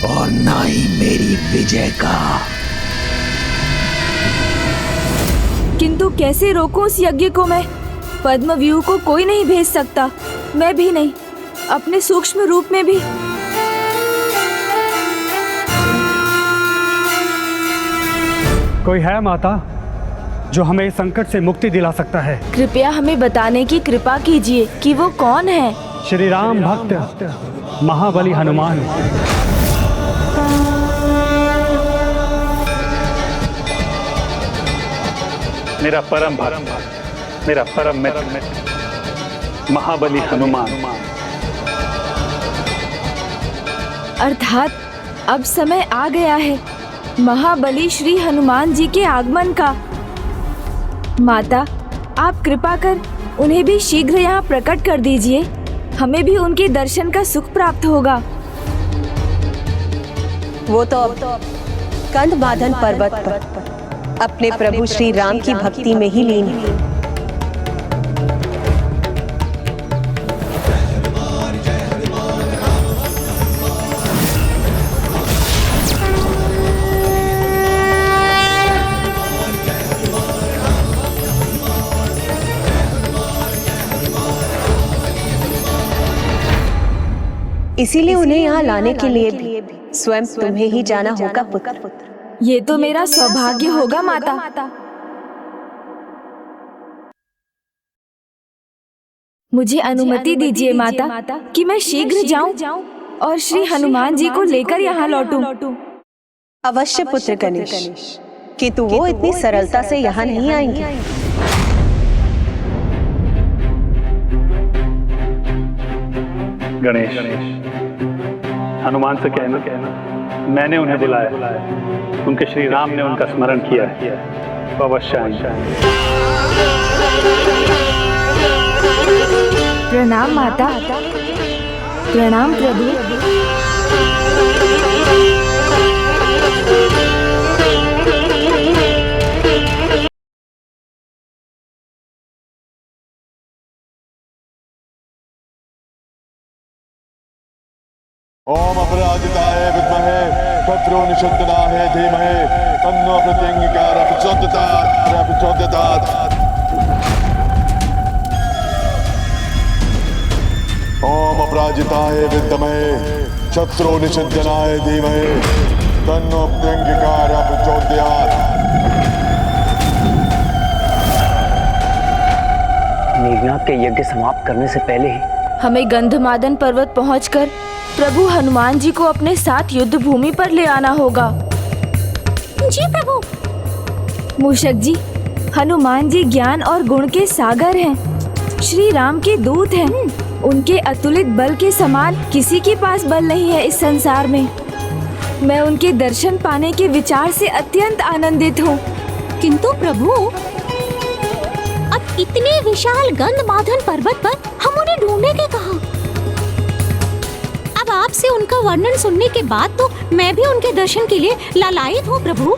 और ना ही मेरी विजय का। किंतु कैसे रोकूं उस यज्ञ को मैं? पद्मव्यूह को कोई नहीं भेज सकता, मैं भी नहीं, अपने सूक्ष्म रूप में भी। कोई है माता जो हमें इस संकट से मुक्ति दिला सकता है? कृपया हमें बताने की कृपा कीजिए कि वो कौन है। श्री राम भक्त महाबली हनुमान। मेरा परम भक्त, मेरा परम मित्र महाबली हनुमान। अर्थात अब समय आ गया है महाबली श्री हनुमान जी के आगमन का। माता, आप कृपा कर उन्हें भी शीघ्र यहाँ प्रकट कर दीजिए, हमें भी उनके दर्शन का सुख प्राप्त होगा। वो तो कंधमादन पर्वत पर अपने प्रभु श्री राम की भक्ति में ही लीन है। इसीलिए उन्हें यहाँ लाने के लिए भी स्वयं तुम्हें ही जाना होगा पुत्र। ये तो मेरा सौभाग्य होगा माता। मुझे अनुमति दीजिए माता कि मैं शीघ्र जाऊं और श्री हनुमान जी को लेकर यहाँ लौटूं। अवश्य पुत्र गणेश, किंतु वो इतनी सरलता से यहाँ नहीं आएंगे। गणेश, हनुमान से कहना मैंने उन्हें बुलाया, उनके श्री राम ने उनका स्मरण किया है, वो अवश्य आएंगे। प्रणाम माता। प्रणाम प्रभु। ओम अपराजिताय विद्महे शत्रु निषिद्धनाय धीमहि तन्नो प्रत्यंगिकारः प्रचोदयात्। ओम अपराजिताय विद्महे शत्रु निषिद्धनाय धीमहि तन्नो प्रत्यंगिकारः प्रचोदयात्। मेघनाद के यज्ञ समाप्त करने से पहले ही हमें गंधमादन पर्वत पहुंचकर प्रभु हनुमान जी को अपने साथ युद्ध भूमि पर ले आना होगा। जी प्रभु। मूषक जी, हनुमान जी ज्ञान और गुण के सागर हैं, श्री राम के दूत हैं। उनके अतुलित बल के समान किसी के पास बल नहीं है इस संसार में। मैं उनके दर्शन पाने के विचार से अत्यंत आनंदित हूँ। किंतु प्रभु, अब इतने विशाल गंधमादन पर्वत पर हम उन्हें ढूंढेंगे कहाँ? अब आपसे उनका वर्णन सुनने के बाद तो मैं भी उनके दर्शन के लिए लालायित हूँ प्रभु।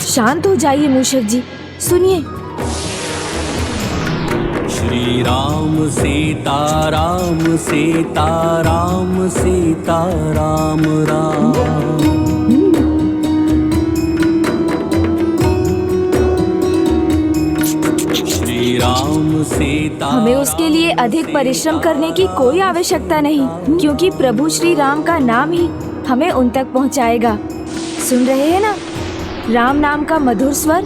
शांत हो जाइए मूषक जी, सुनिए। श्री राम सीता राम सीता राम सीता राम राम। हमें उसके लिए अधिक परिश्रम करने की कोई आवश्यकता नहीं, क्योंकि प्रभु श्री राम का नाम ही हमें उन तक पहुंचाएगा। सुन रहे हैं ना? राम नाम का मधुर स्वर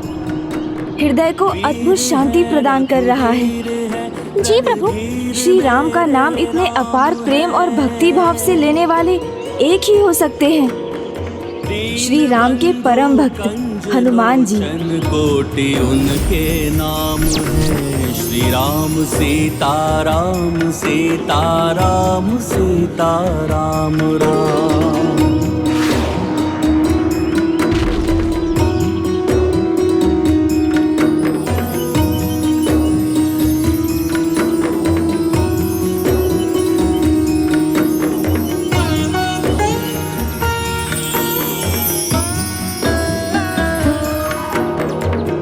हृदय को अद्भुत शांति प्रदान कर रहा है। जी प्रभु। श्री राम का नाम इतने अपार प्रेम और भक्ति भाव से लेने वाले एक ही हो सकते हैं, श्री राम के परम भक्त हनुमान जी। कोटि उनके नाम है, श्री राम सीता राम सीता राम सीता राम राम।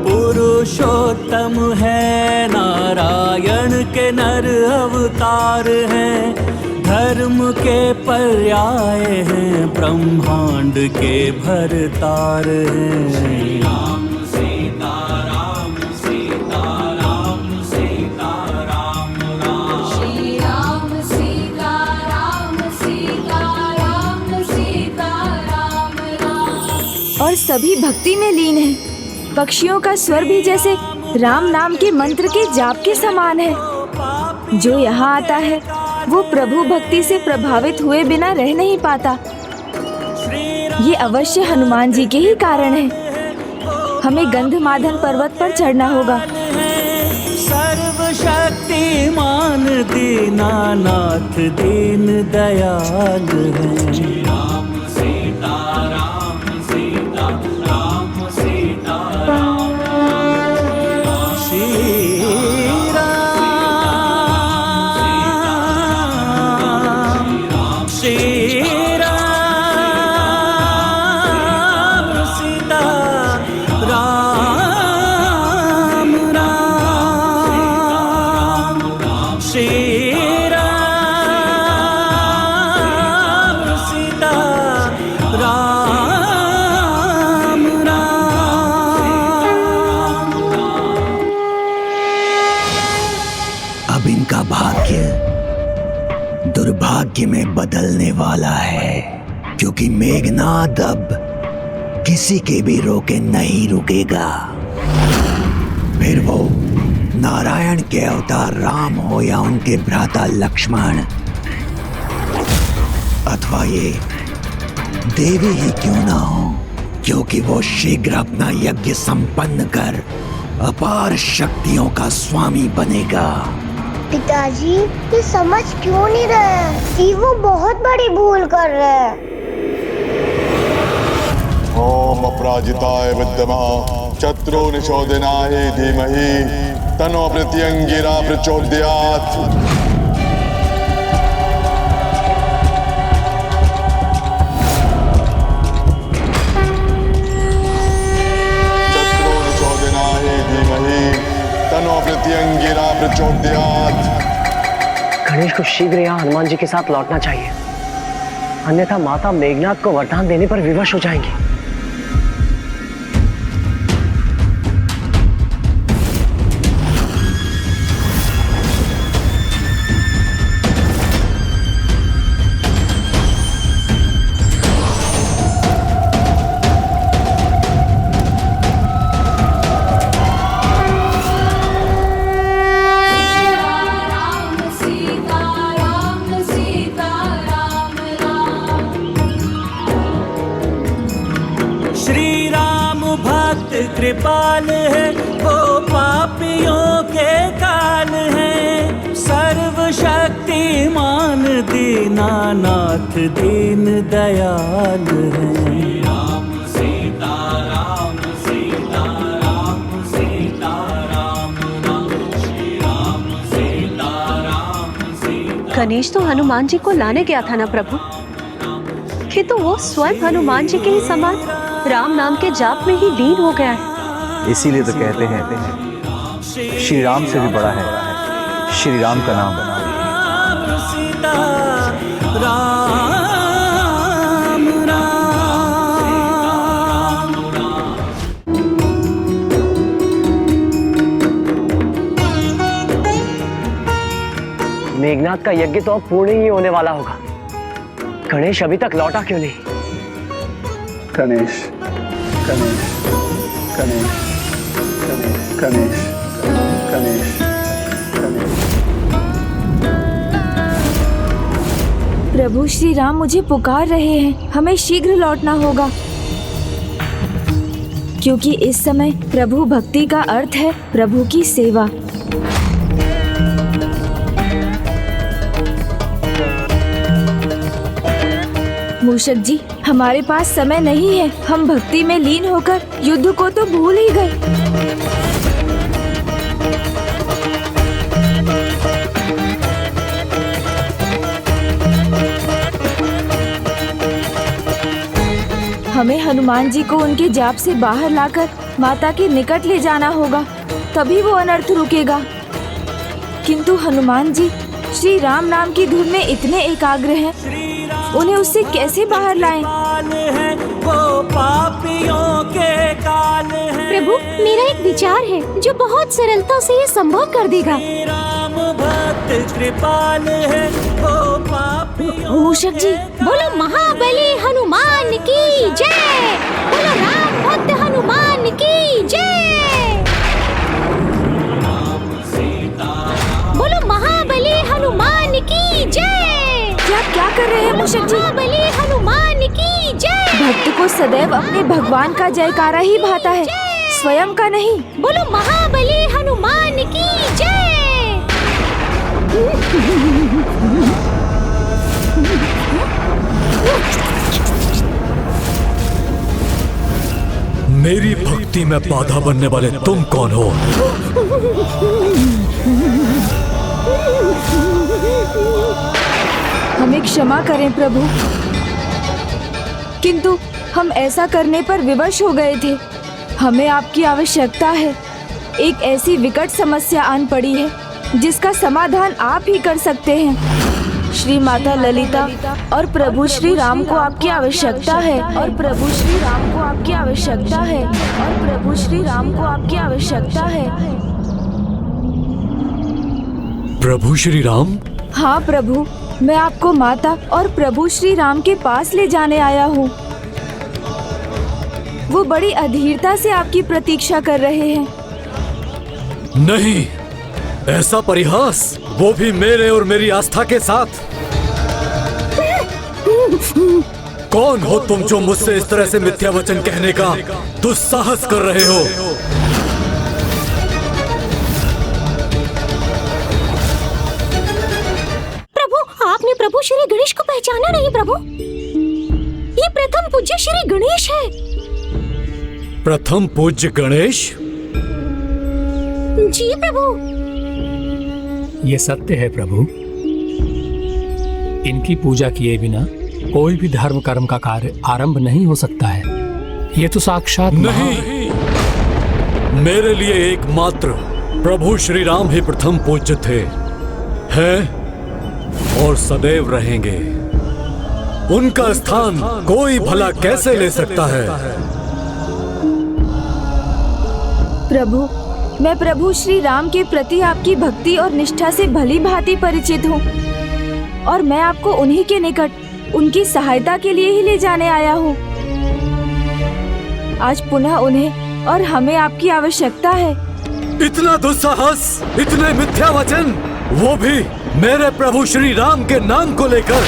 पुरुषोत्तम है नारायण के नर अवतार हैं, धर्म के पर्याय हैं, ब्रह्मांड के भरतार हैं। श्री राम सीता राम सीता राम सीता राम राम। श्री राम सीता राम सीता राम सीता राम राम। और सभी भक्ति में लीन हैं। पक्षियों का स्वर भी जैसे राम नाम के मंत्र के जाप के समान है। जो यहाँ आता है वो प्रभु भक्ति से प्रभावित हुए बिना रह नहीं पाता। ये अवश्य हनुमान जी के ही कारण है। हमें गंधमादन पर्वत पर चढ़ना होगा। सर्वशक्तिमान दीनानाथ दीन दयाल है। राम सीता राम सीता राम सीता राम। श्री राम श्री राम सीता राम राम श्री राम सीता राम राम। अब इनका भाग्य दुर्भाग्य में बदलने वाला है, क्योंकि मेघनाद अब किसी के भी रोके नहीं रुकेगा। फिर वो नारायण के अवतार राम हो या उनके भ्राता लक्ष्मण, अथवा ये देवी ही क्यों ना हो, क्योंकि वो शीघ्र अपना यज्ञ संपन्न कर अपार शक्तियों का स्वामी बनेगा। पिताजी, ये समझ क्यों नहीं रहे कि वो बहुत बड़ी भूल कर रहे हैं। ओम अपराजिताय विद्मः शत्रु निशोधनाय धीमहि तन्नो प्रत्यंगिरा प्रचोदयात्। शत्रु निशोधनाय धीमहि तन्नो प्रत्यंगिरा प्रचोदयात्। गणेश को शीघ्र यहाँ हनुमान जी के साथ लौटना चाहिए, अन्यथा माता मेघनाद को वरदान देने पर विवश हो जाएंगी। कृपाल है वो पापियों के काल है, सर्वशक्तिमान दीन दीनानाथ दीन दयाल हैं। राम सीता राम सीता राम सीता राम राम श्री राम सीता राम सीता। गणेश तो हनुमान जी को लाने गया था ना प्रभु, कि तो वो स्वयं हनुमान जी के ही समान राम नाम के जाप में ही लीन हो गया है। इसीलिए तो कहते हैं श्री राम से भी बड़ा है श्री राम का नाम। सीता राम राम। मेघनाथ का यज्ञ तो अब पूर्ण ही होने वाला होगा। गणेश अभी तक लौटा क्यों नहीं? गणेश गणेश गणेश गणेश गणेश गणेश। प्रभु श्री राम मुझे पुकार रहे हैं, हमें शीघ्र लौटना होगा, क्योंकि इस समय प्रभु भक्ति का अर्थ है प्रभु की सेवा। मूषक जी, हमारे पास समय नहीं है, हम भक्ति में लीन होकर युद्ध को तो भूल ही गए। हमें हनुमान जी को उनके जाप से बाहर लाकर माता के निकट ले जाना होगा, तभी वो अनर्थ रुकेगा। किंतु हनुमान जी श्री राम नाम की धुन में इतने एकाग्र हैं, उन्हें उससे कैसे बाहर लाएं? वो पापियों के काल है। प्रभु, मेरा एक विचार है जो बहुत सरलता से ये संभव कर देगा। राम भक्त कृपाल है, वो पापियों। मूषक जी, बोलो महाबली हनुमान की जय, बोलो राम भक्त हनुमान की जय, बोलो महाबली हनुमान की जय। क्या कर रहे हैं मूषक जी? महाबली हनुमान की जय। भक्त को सदैव अपने भगवान का जयकारा ही भाता है, स्वयं का नहीं। बोलो महाबली हनुमान की जय। मेरी भक्ति में बाधा बनने वाले तुम कौन हो? हमें क्षमा करें प्रभु, किंतु हम ऐसा करने पर विवश हो गए थे। हमें आपकी आवश्यकता है। एक ऐसी विकट समस्या आन पड़ी है जिसका समाधान आप ही कर सकते हैं। श्री माता ललिता और प्रभु श्री राम को आपकी आवश्यकता है, और प्रभु श्री राम को आपकी आवश्यकता है, और प्रभु श्री राम को आपकी आवश्यकता है। प्रभु श्री राम? हाँ प्रभु, मैं आपको माता और प्रभु श्री राम के पास ले जाने आया हूँ। वो बड़ी अधीरता से आपकी प्रतीक्षा कर रहे हैं। नहीं, ऐसा परिहास, वो भी मेरे और मेरी आस्था के साथ। कौन हो तुम जो मुझसे इस तरह से मिथ्या वचन कहने का दुस्साहस कर रहे हो? आपने प्रभु श्री गणेश को पहचाना नहीं प्रभु? ये प्रथम पूज्य श्री गणेश है। प्रथम पूज्य गणेश? जी प्रभु। ये सत्य है प्रभु। इनकी पूजा किए बिना कोई भी धर्म कर्म का कार्य आरंभ नहीं हो सकता है। ये तो साक्षात नहीं, मेरे लिए एकमात्र प्रभु श्री राम ही प्रथम पूज्य थे, हैं और सदैव रहेंगे। उनका स्थान कोई भला कैसे ले सकता है? प्रभु, मैं प्रभु श्री राम के प्रति आपकी भक्ति और निष्ठा से भली भांति परिचित हूँ, और मैं आपको उन्हीं के निकट उनकी सहायता के लिए ही ले जाने आया हूँ। आज पुनः उन्हें और हमें आपकी आवश्यकता है। इतना दुस्साहस, इतने मिथ्या वचन, वो भी मेरे प्रभु श्री राम के नाम को लेकर,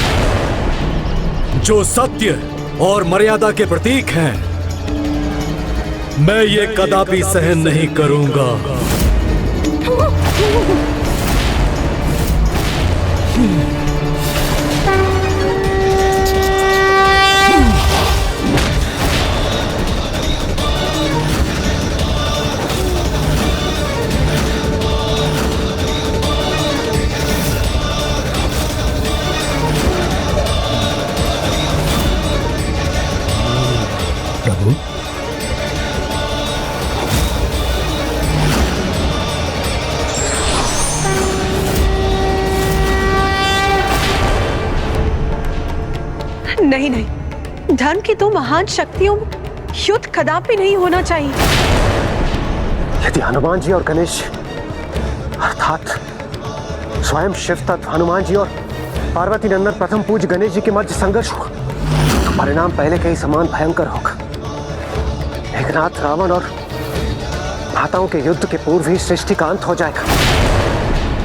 जो सत्य और मर्यादा के प्रतीक हैं। मैं ये कदापि सहन नहीं करूंगा। नहीं नहीं, धर्म की दो महान शक्तियों में युद्ध कदापि नहीं होना चाहिए। यदि हनुमान जी और गणेश अर्थात स्वयं शिव तत्व हनुमान जी और पार्वती नंदन प्रथम पूज्य गणेश जी के मध्य संघर्ष हुआ तो परिणाम पहले के ही समान भयंकर होगा। मेघनाथ, रावण और माताओं के युद्ध के पूर्व ही सृष्टि का अंत हो जाएगा।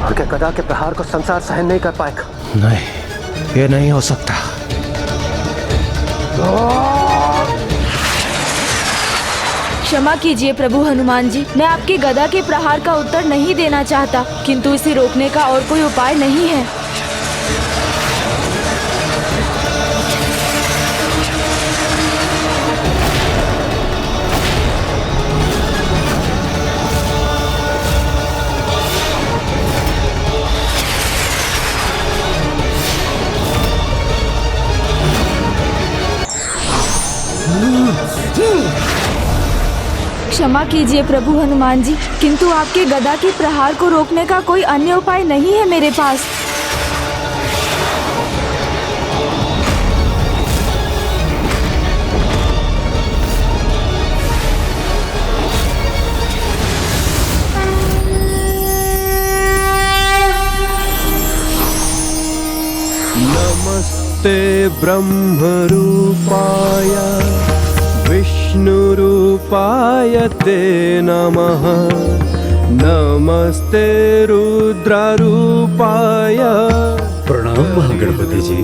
उनके गदा के प्रहार को संसार सहन नहीं कर पाएगा। नहीं, ये नहीं हो सकता। क्षमा कीजिए प्रभु हनुमान जी, मैं आपके गदा के प्रहार का उत्तर नहीं देना चाहता, किंतु इसे रोकने का और कोई उपाय नहीं है। क्षमा कीजिए प्रभु हनुमान जी, किंतु आपके गदा के प्रहार को रोकने का कोई अन्य उपाय नहीं है मेरे पास। नमस्ते ब्रह्मरूपाय विष्णुरूपाय ते नमः। नमस्ते रुद्ररूपाय प्रणाम महागणपति जी।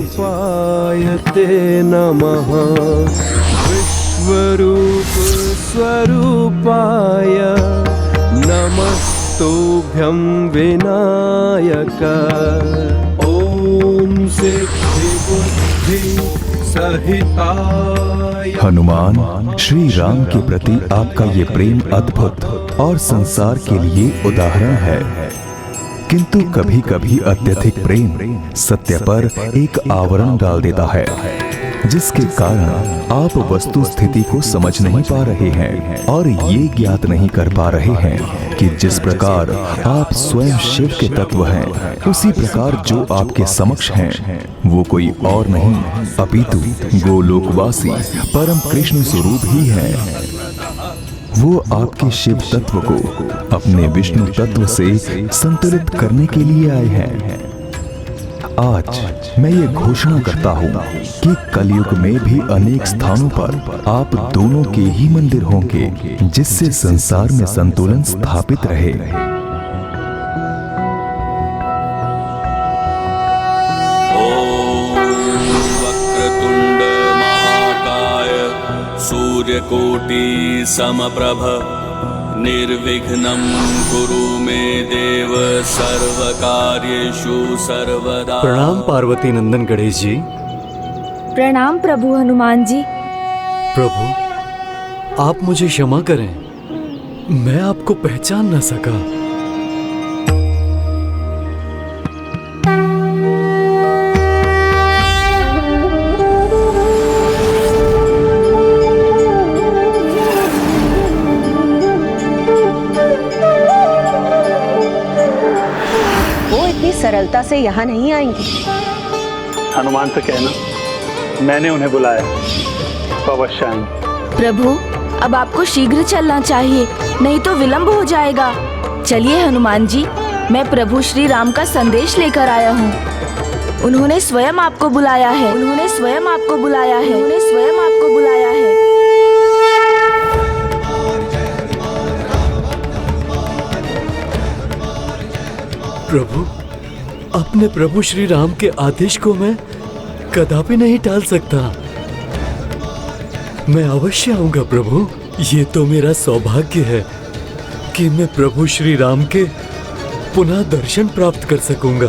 ते नमः। विश्वरूप स्वरूपाय नमस्तुभ्यं विनायक। ओम सिद्धि बुद्धि हनुमान, श्री राम के प्रति आपका ये प्रेम अद्भुत और संसार के लिए उदाहरण है, किंतु कभी कभी अत्यधिक प्रेम सत्य पर एक आवरण डाल देता है, जिसके कारण आप वस्तु स्थिति को समझ नहीं पा रहे हैं और ये ज्ञात नहीं कर पा रहे हैं कि जिस प्रकार आप स्वयं शिव के तत्व हैं, उसी प्रकार जो आपके समक्ष हैं वो कोई और नहीं अपितु गोलोकवासी परम कृष्ण स्वरूप ही है। वो आपके शिव तत्व को अपने विष्णु तत्व से संतुलित करने के लिए आए हैं। आज मैं ये घोषणा करता हूँ कि कलयुग में भी अनेक स्थानों पर आप दोनों के ही मंदिर होंगे, जिससे संसार में संतुलन स्थापित रहे। वक्रतुंड महाकाय सूर्यकोटि समप्रभ निर्विघ्नं कुरु मे देव सर्वकार्येषु सर्वदा। प्रणाम पार्वती नंदन गणेश जी। प्रणाम प्रभु हनुमान जी। प्रभु, आप मुझे क्षमा करें, मैं आपको पहचान न सका। सरलता से यहाँ नहीं आएंगे। हनुमान से कहना मैंने उन्हें बुलाया, तो अवश्य आएंगे। प्रभु, अब आपको शीघ्र चलना चाहिए, नहीं तो विलंब हो जाएगा। चलिए हनुमान जी, मैं प्रभु श्री राम का संदेश लेकर आया हूँ। उन्होंने स्वयं आपको बुलाया है। उन्होंने स्वयं आपको बुलाया है। उन्होंने स्वयं आपको बुलाया है। प्रभु, अपने प्रभु श्री राम के आदेश को मैं कदापि नहीं टाल सकता। मैं अवश्य आऊंगा प्रभु। ये तो मेरा सौभाग्य है कि मैं प्रभु श्री राम के पुनः दर्शन प्राप्त कर सकूंगा।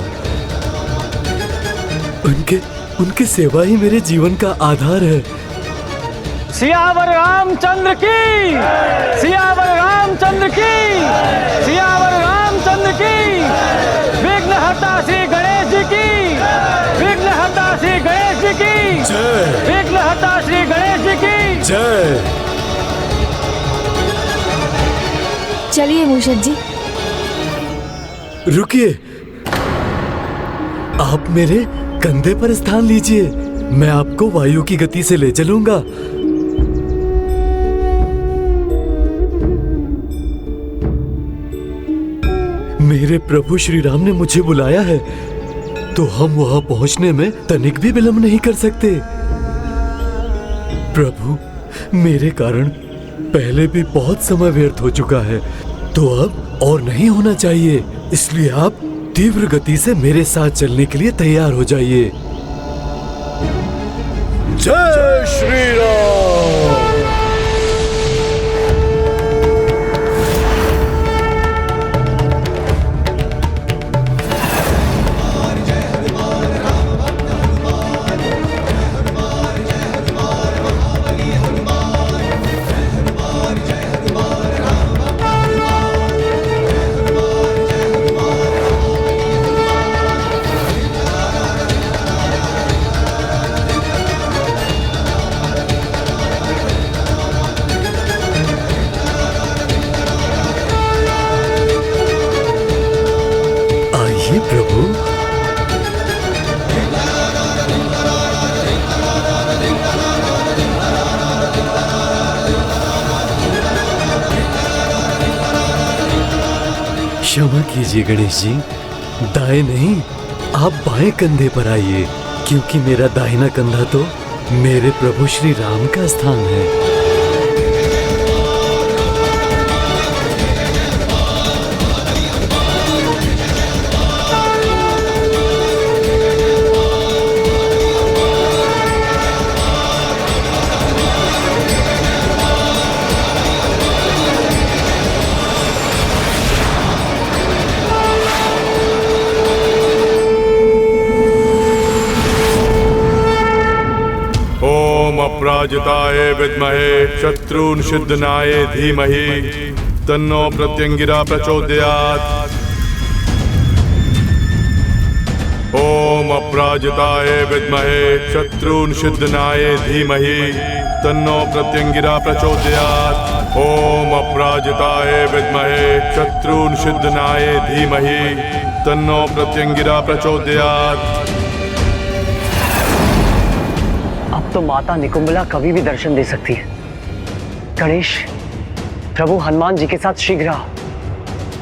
उनके सेवा ही मेरे जीवन का आधार है। सियावर रामचंद्र की, सियावर रामचंद्र की, सियावर रामचंद्र की। विघ्नहर्ता श्री गणेश जी की, विघ्नहर्ता श्री गणेश जी की जय, विघ्नहर्ता श्री गणेश जी की जय। चलिए मूषक जी। रुकिए, आप मेरे कंधे पर स्थान लीजिए। मैं आपको वायु की गति से ले चलूंगा। मेरे प्रभु श्री राम ने मुझे बुलाया है, तो हम वहां पहुंचने में तनिक भी विलंब नहीं कर सकते। प्रभु, मेरे कारण पहले भी बहुत समय व्यर्थ हो चुका है, तो अब और नहीं होना चाहिए। इसलिए आप तीव्र गति से मेरे साथ चलने के लिए तैयार हो जाइए। जय श्री राम। प्रभु, क्षमा कीजिए गणेश जी, दाएं नहीं, आप बाएं कंधे पर आइए, क्योंकि मेरा दाहिना कंधा तो मेरे प्रभु श्री राम का स्थान है। अपराजिताय विद्महे शत्रुन् छिद्दनाय धीमहि तन्नो प्रत्यंगिरा प्रचोदयात्। ओम अपराजिताय विद्महे शत्रुन् छिद्दनाय धीमहि तन्नो प्रत्यंगिरा प्रचोदयात्। ओम अपराजिताय विद्महे शत्रुन् छिद्दनाय धीमहि तन्नो प्रत्यंगिरा प्रचोदयात्। तो माता निकुंबला कभी भी दर्शन दे सकती है। गणेश, प्रभु हनुमान जी के साथ शीघ्र आओ,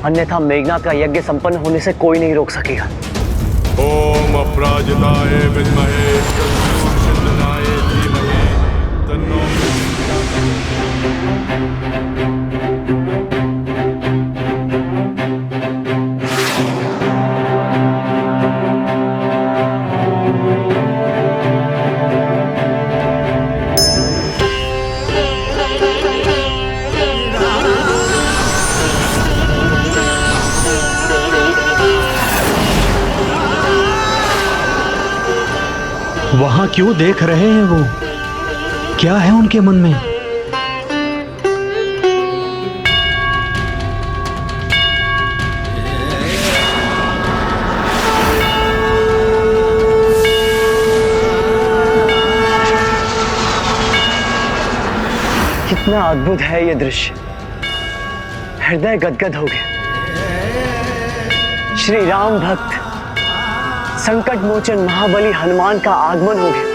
अन्यथा मेघनाथ का यज्ञ संपन्न होने से कोई नहीं रोक सकेगा। ओम अपराजिताय विद्महे शत्रुन् छिद्दनाय धीमहि तन्नो। वहां क्यों देख रहे हैं वो? क्या है उनके मन में? कितना अद्भुत है ये दृश्य, हृदय गदगद हो गया। श्री राम भक्त संकट मोचन महाबली हनुमान का आगमन हो गया।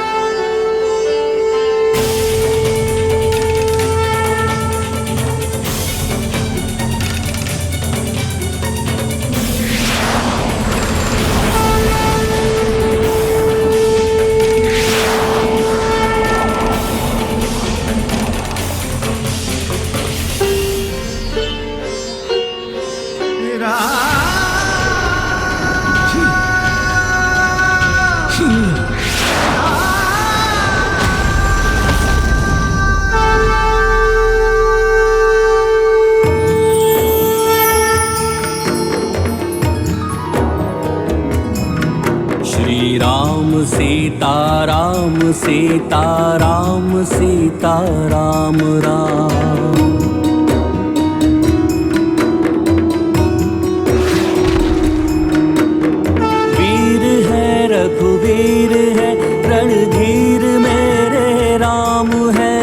सीताराम सीताराम सीताराम राम। वीर है रघुवीर है रणधीर मेरे राम है।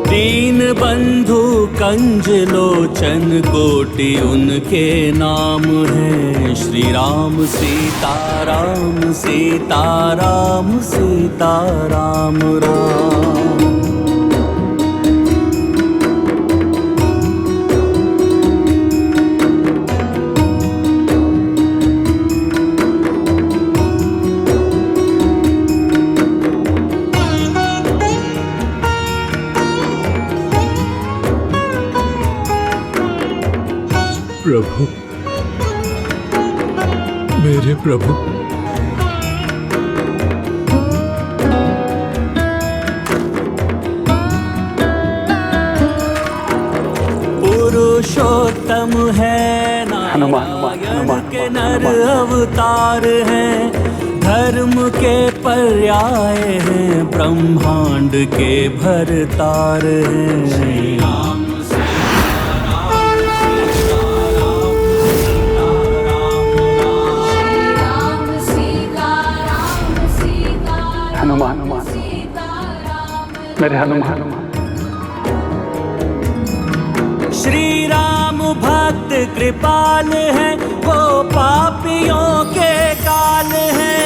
दीन बंधु कंज लोचन कोटि उनके नाम है। श्री राम सीताराम सीताराम सीताराम राम। प्रभु, मेरे प्रभु, पुरुषोत्तम है नारायण के नर अवतार है, धर्म के पर्याय हैं, ब्रह्मांड के भरतार हैं। हनुमान, मेरे हनुमान। श्री राम भक्त कृपाल है, वो पापियों के काल है।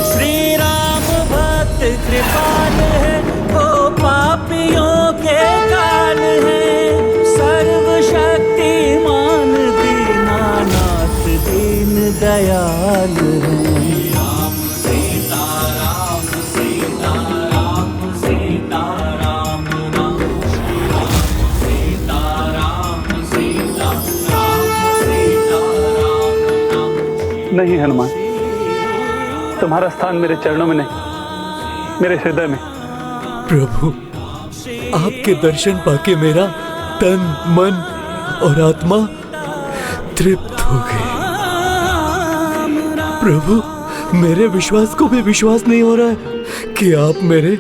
श्री राम भक्त कृपाल है, वो पापियों के काल है। सर्वशक्तिमान दीनानाथ दीन दयाल है। नहीं हनुमान, तुम्हारा स्थान मेरे चरणों में नहीं, मेरे हृदय में। प्रभु, आपके दर्शन पाके मेरा तन, मन और आत्मा तृप्त हो गई। प्रभु, मेरे विश्वास को भी विश्वास नहीं हो रहा है कि आप मेरे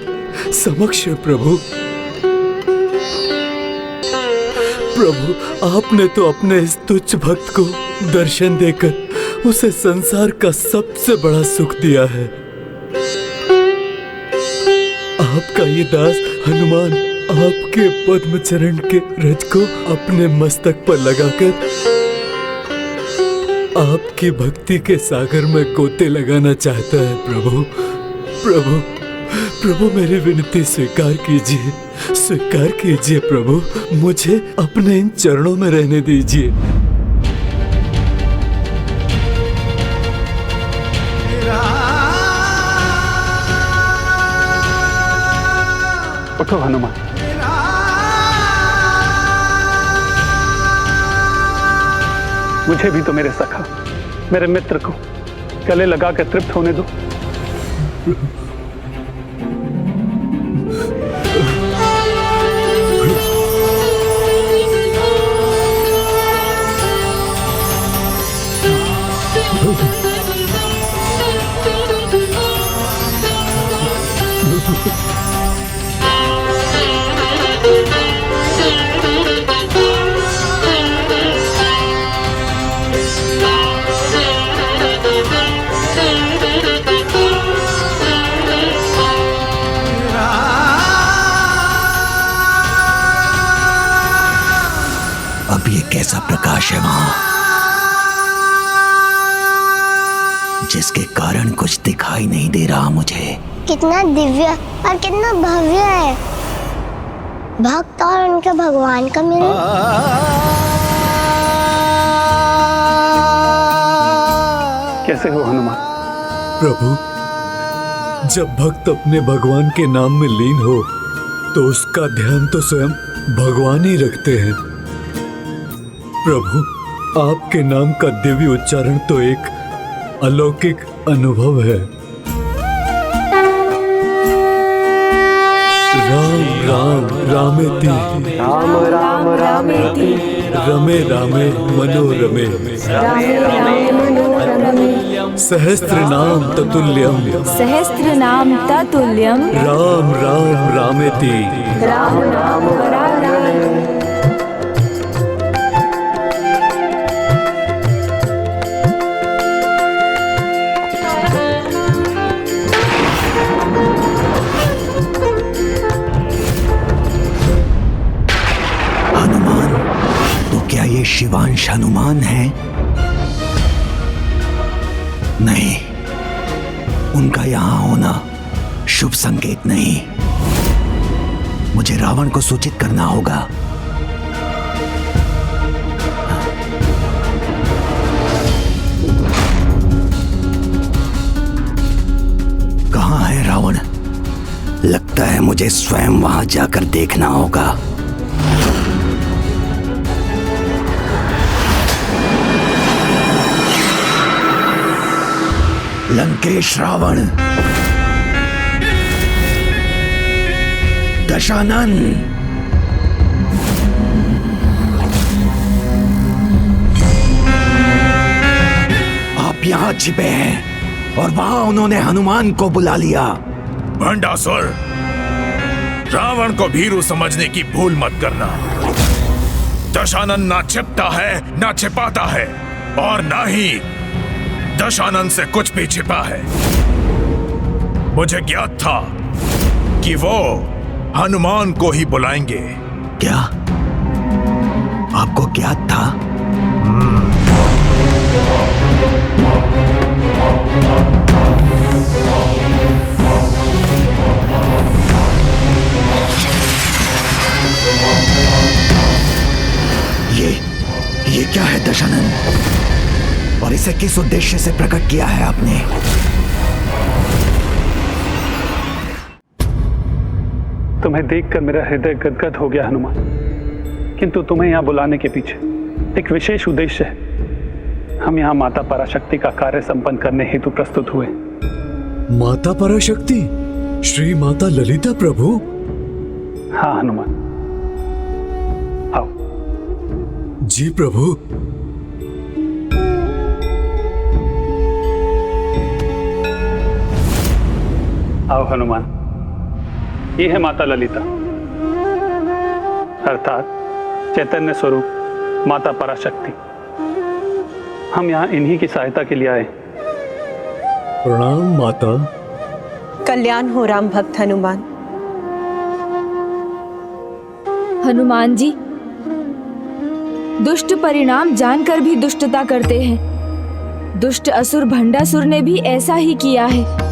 समक्ष हैं। प्रभु, आपने तो अपने इस तुच्छ भक्त को दर्शन देकर उसे संसार का सबसे बड़ा सुख दिया है। आपका ये दास हनुमान आपके पद्म चरण के रज को अपने मस्तक पर लगाकर आपकी भक्ति के सागर में गोते लगाना चाहता है। प्रभु, प्रभु, प्रभु, मेरी विनती स्वीकार कीजिए, स्वीकार कीजिए। प्रभु, मुझे अपने इन चरणों में रहने दीजिए। उठो हनुमान। मुझे भी तो मेरे सखा, मेरे मित्र को गले लगाकर तृप्त होने दो। अब ये कैसा प्रकाश है वहां, जिसके कारण कुछ दिखाई नहीं दे रहा मुझे। कितना दिव्य और कितना भव्य है। भक्त और उनके भगवान का मिलन। कैसे हो हनुमान? प्रभु, जब भक्त अपने भगवान के नाम में लीन हो तो उसका ध्यान तो स्वयं भगवान ही रखते हैं। प्रभु, आपके नाम का दिव्य उच्चारण तो एक अलौकिक अनुभव है। राम राम रामेति, राम राम रामेति, रमे रामे मनोरमे, सहस्त्र नाम ततुल्यम, सहस्त्र नाम ततुल्यम, राम राम रामेति, राम राम रामे। शिवांश हनुमान हैं? नहीं, उनका यहां होना शुभ संकेत नहीं। मुझे रावण को सूचित करना होगा। कहां है रावण? लगता है मुझे स्वयं वहां जाकर देखना होगा। लंकेश रावण, दशानन, आप यहां छिपे हैं और वहां उन्होंने हनुमान को बुला लिया। भंडासुर, रावण को भीरू समझने की भूल मत करना। दशानन ना छिपता है ना छिपाता है, और ना ही दशानन से कुछ भी छिपा है। मुझे ज्ञात था कि वो हनुमान को ही बुलाएंगे। क्या आपको ज्ञात था? ये क्या है दशानन? और इसे किस उद्देश्य से प्रकट किया है आपने? तुम्हें देखकर मेरा हृदय गदगद हो गया हनुमान, किंतु तुम्हें यहाँ बुलाने के पीछे एक विशेष उद्देश्य है। हम यहाँ माता पराशक्ति का कार्य संपन्न करने हेतु प्रस्तुत हुए। माता पराशक्ति, श्री माता ललिता प्रभु? हाँ हनुमान, आओ। जी प्रभु। आओ हनुमान, ये है माता ललिता, अर्थात चैतन्य स्वरूप माता पराशक्ति। हम यहाँ इन्हीं की सहायता के लिए आए। प्रणाम माता। कल्याण हो राम भक्त हनुमान। हनुमान जी, दुष्ट परिणाम जानकर भी दुष्टता करते हैं। दुष्ट असुर भंडासुर ने भी ऐसा ही किया है।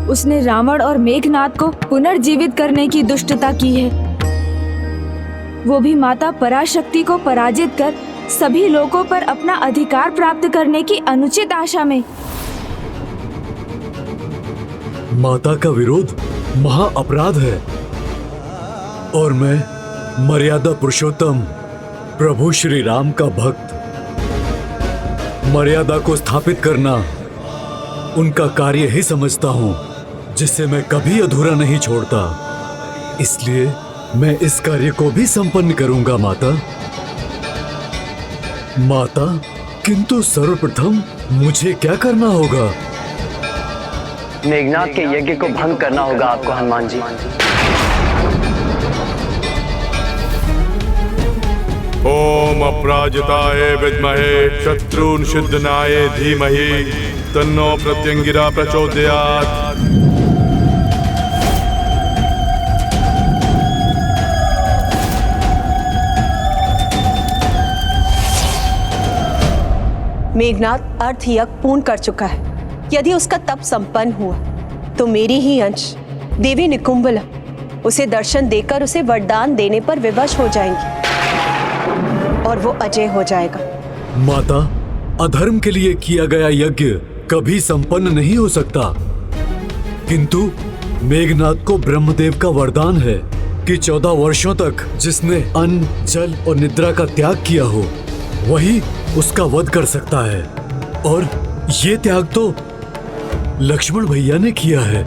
उसने रावण और मेघनाद को पुनर्जीवित करने की दुष्टता की है, वो भी माता पराशक्ति को पराजित कर सभी लोगों पर अपना अधिकार प्राप्त करने की अनुचित आशा में। माता का विरोध महा अपराध है और मैं मर्यादा पुरुषोत्तम प्रभु श्री राम का भक्त, मर्यादा को स्थापित करना उनका कार्य ही समझता हूँ, जिसे मैं कभी अधूरा नहीं छोड़ता। इसलिए मैं इस कार्य को भी संपन्न करूंगा माता। माता, किंतु सर्वप्रथम मुझे क्या करना होगा? मेघनाद के यज्ञ को भंग करना होगा आपको हनुमान जी। ओम अपराजिताय विद्महे शत्रुन सिद्धनाय धीमहि तन्नो प्रत्यंगिरा प्रचोदयात्। मेघनाद अर्थ यज्ञ पूर्ण कर चुका है। यदि उसका तप संपन्न हुआ तो मेरी ही अंश देवी निकुंभला उसे दर्शन देकर उसे वरदान देने पर विवश हो जाएंगी और वो अजय हो जाएगा। माता, अधर्म के लिए किया गया यज्ञ कभी संपन्न नहीं हो सकता, किंतु मेघनाद को ब्रह्मदेव का वरदान है कि 14 वर्षों तक जिसने अन्न, जल और निद्रा का त्याग किया हो वही उसका वध कर सकता है। और ये त्याग तो लक्ष्मण भैया ने किया है,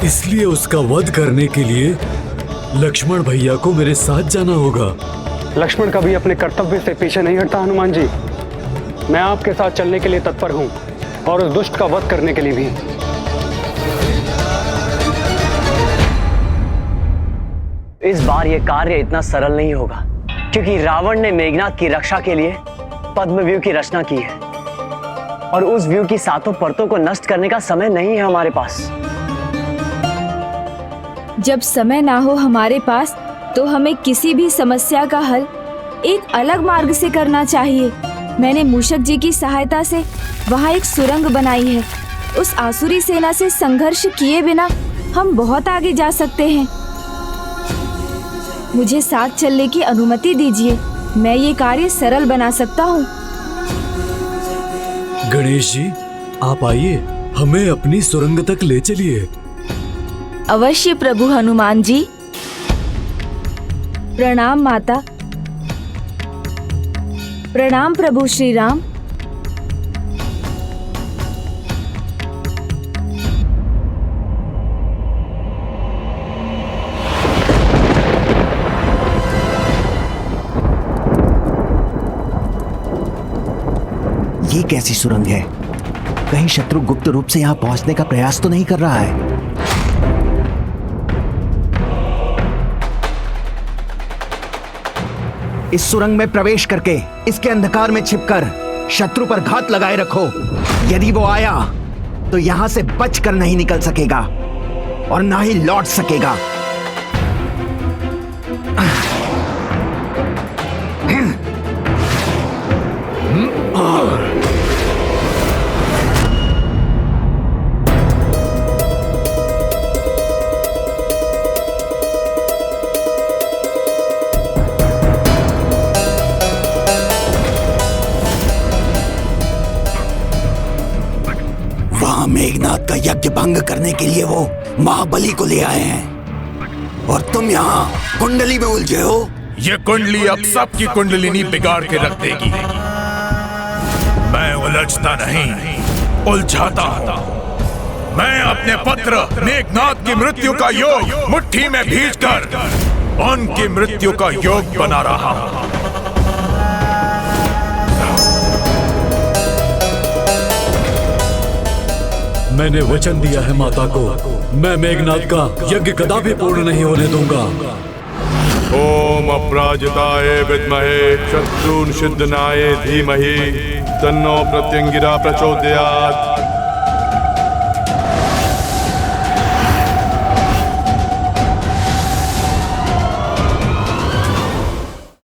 इसलिए उसका वध करने के लिए लक्ष्मण भैया को मेरे साथ जाना होगा। लक्ष्मण कभी अपने कर्तव्य से पीछे नहीं हटता हनुमान जी। मैं आपके साथ चलने के लिए तत्पर हूँ और उस दुष्ट का वध करने के लिए भी। इस बार यह कार्य इतना सरल नहीं होगा, क्योंकि रावण ने मेघनाद की रक्षा के लिए पद्मव्यूह की रचना की है और उस व्यू की 7 परतों को नष्ट करने का समय नहीं है हमारे पास। जब समय ना हो हमारे पास तो हमें किसी भी समस्या का हल एक अलग मार्ग से करना चाहिए। मैंने मूषक जी की सहायता से वहाँ एक सुरंग बनाई है। उस आसुरी सेना से संघर्ष किए बिना हम बहुत आगे जा सकते हैं। मुझे साथ चलने की अनुमति दीजिए, मैं ये कार्य सरल बना सकता हूँ। गणेश जी, आप आइए, हमें अपनी सुरंग तक ले चलिए। अवश्य प्रभु हनुमान जी। प्रणाम माता। प्रणाम प्रभु श्री राम। ये कैसी सुरंग है? कहीं शत्रु गुप्त रूप से यहाँ पहुंचने का प्रयास तो नहीं कर रहा है? इस सुरंग में प्रवेश करके इसके अंधकार में छिपकर शत्रु पर घात लगाए रखो। यदि वो आया तो यहां से बचकर नहीं निकल सकेगा और ना ही लौट सकेगा। मेघनाथ का यज्ञ भंग करने के लिए वो महाबली को ले आए हैं और तुम यहाँ कुंडली में उलझे हो। ये कुंडली अब सबकी कुंडलिनी बिगाड़ के रख देगी। मैं उलझता नहीं, उलझाता हूँ। मैं अपने पुत्र मेघनाथ की मृत्यु का योग मुट्ठी में भींचकर उनकी मृत्यु का योग बना रहा हूँ। मैंने वचन दिया है माता को, मैं मेघनाथ का यज्ञ कदापि पूर्ण नहीं होने दूंगा। ओम अपराजिताय विद्महे शत्रुन सिद्धनाय धीमहि तन्नो प्रत्यंगिरा प्रचोदयात्।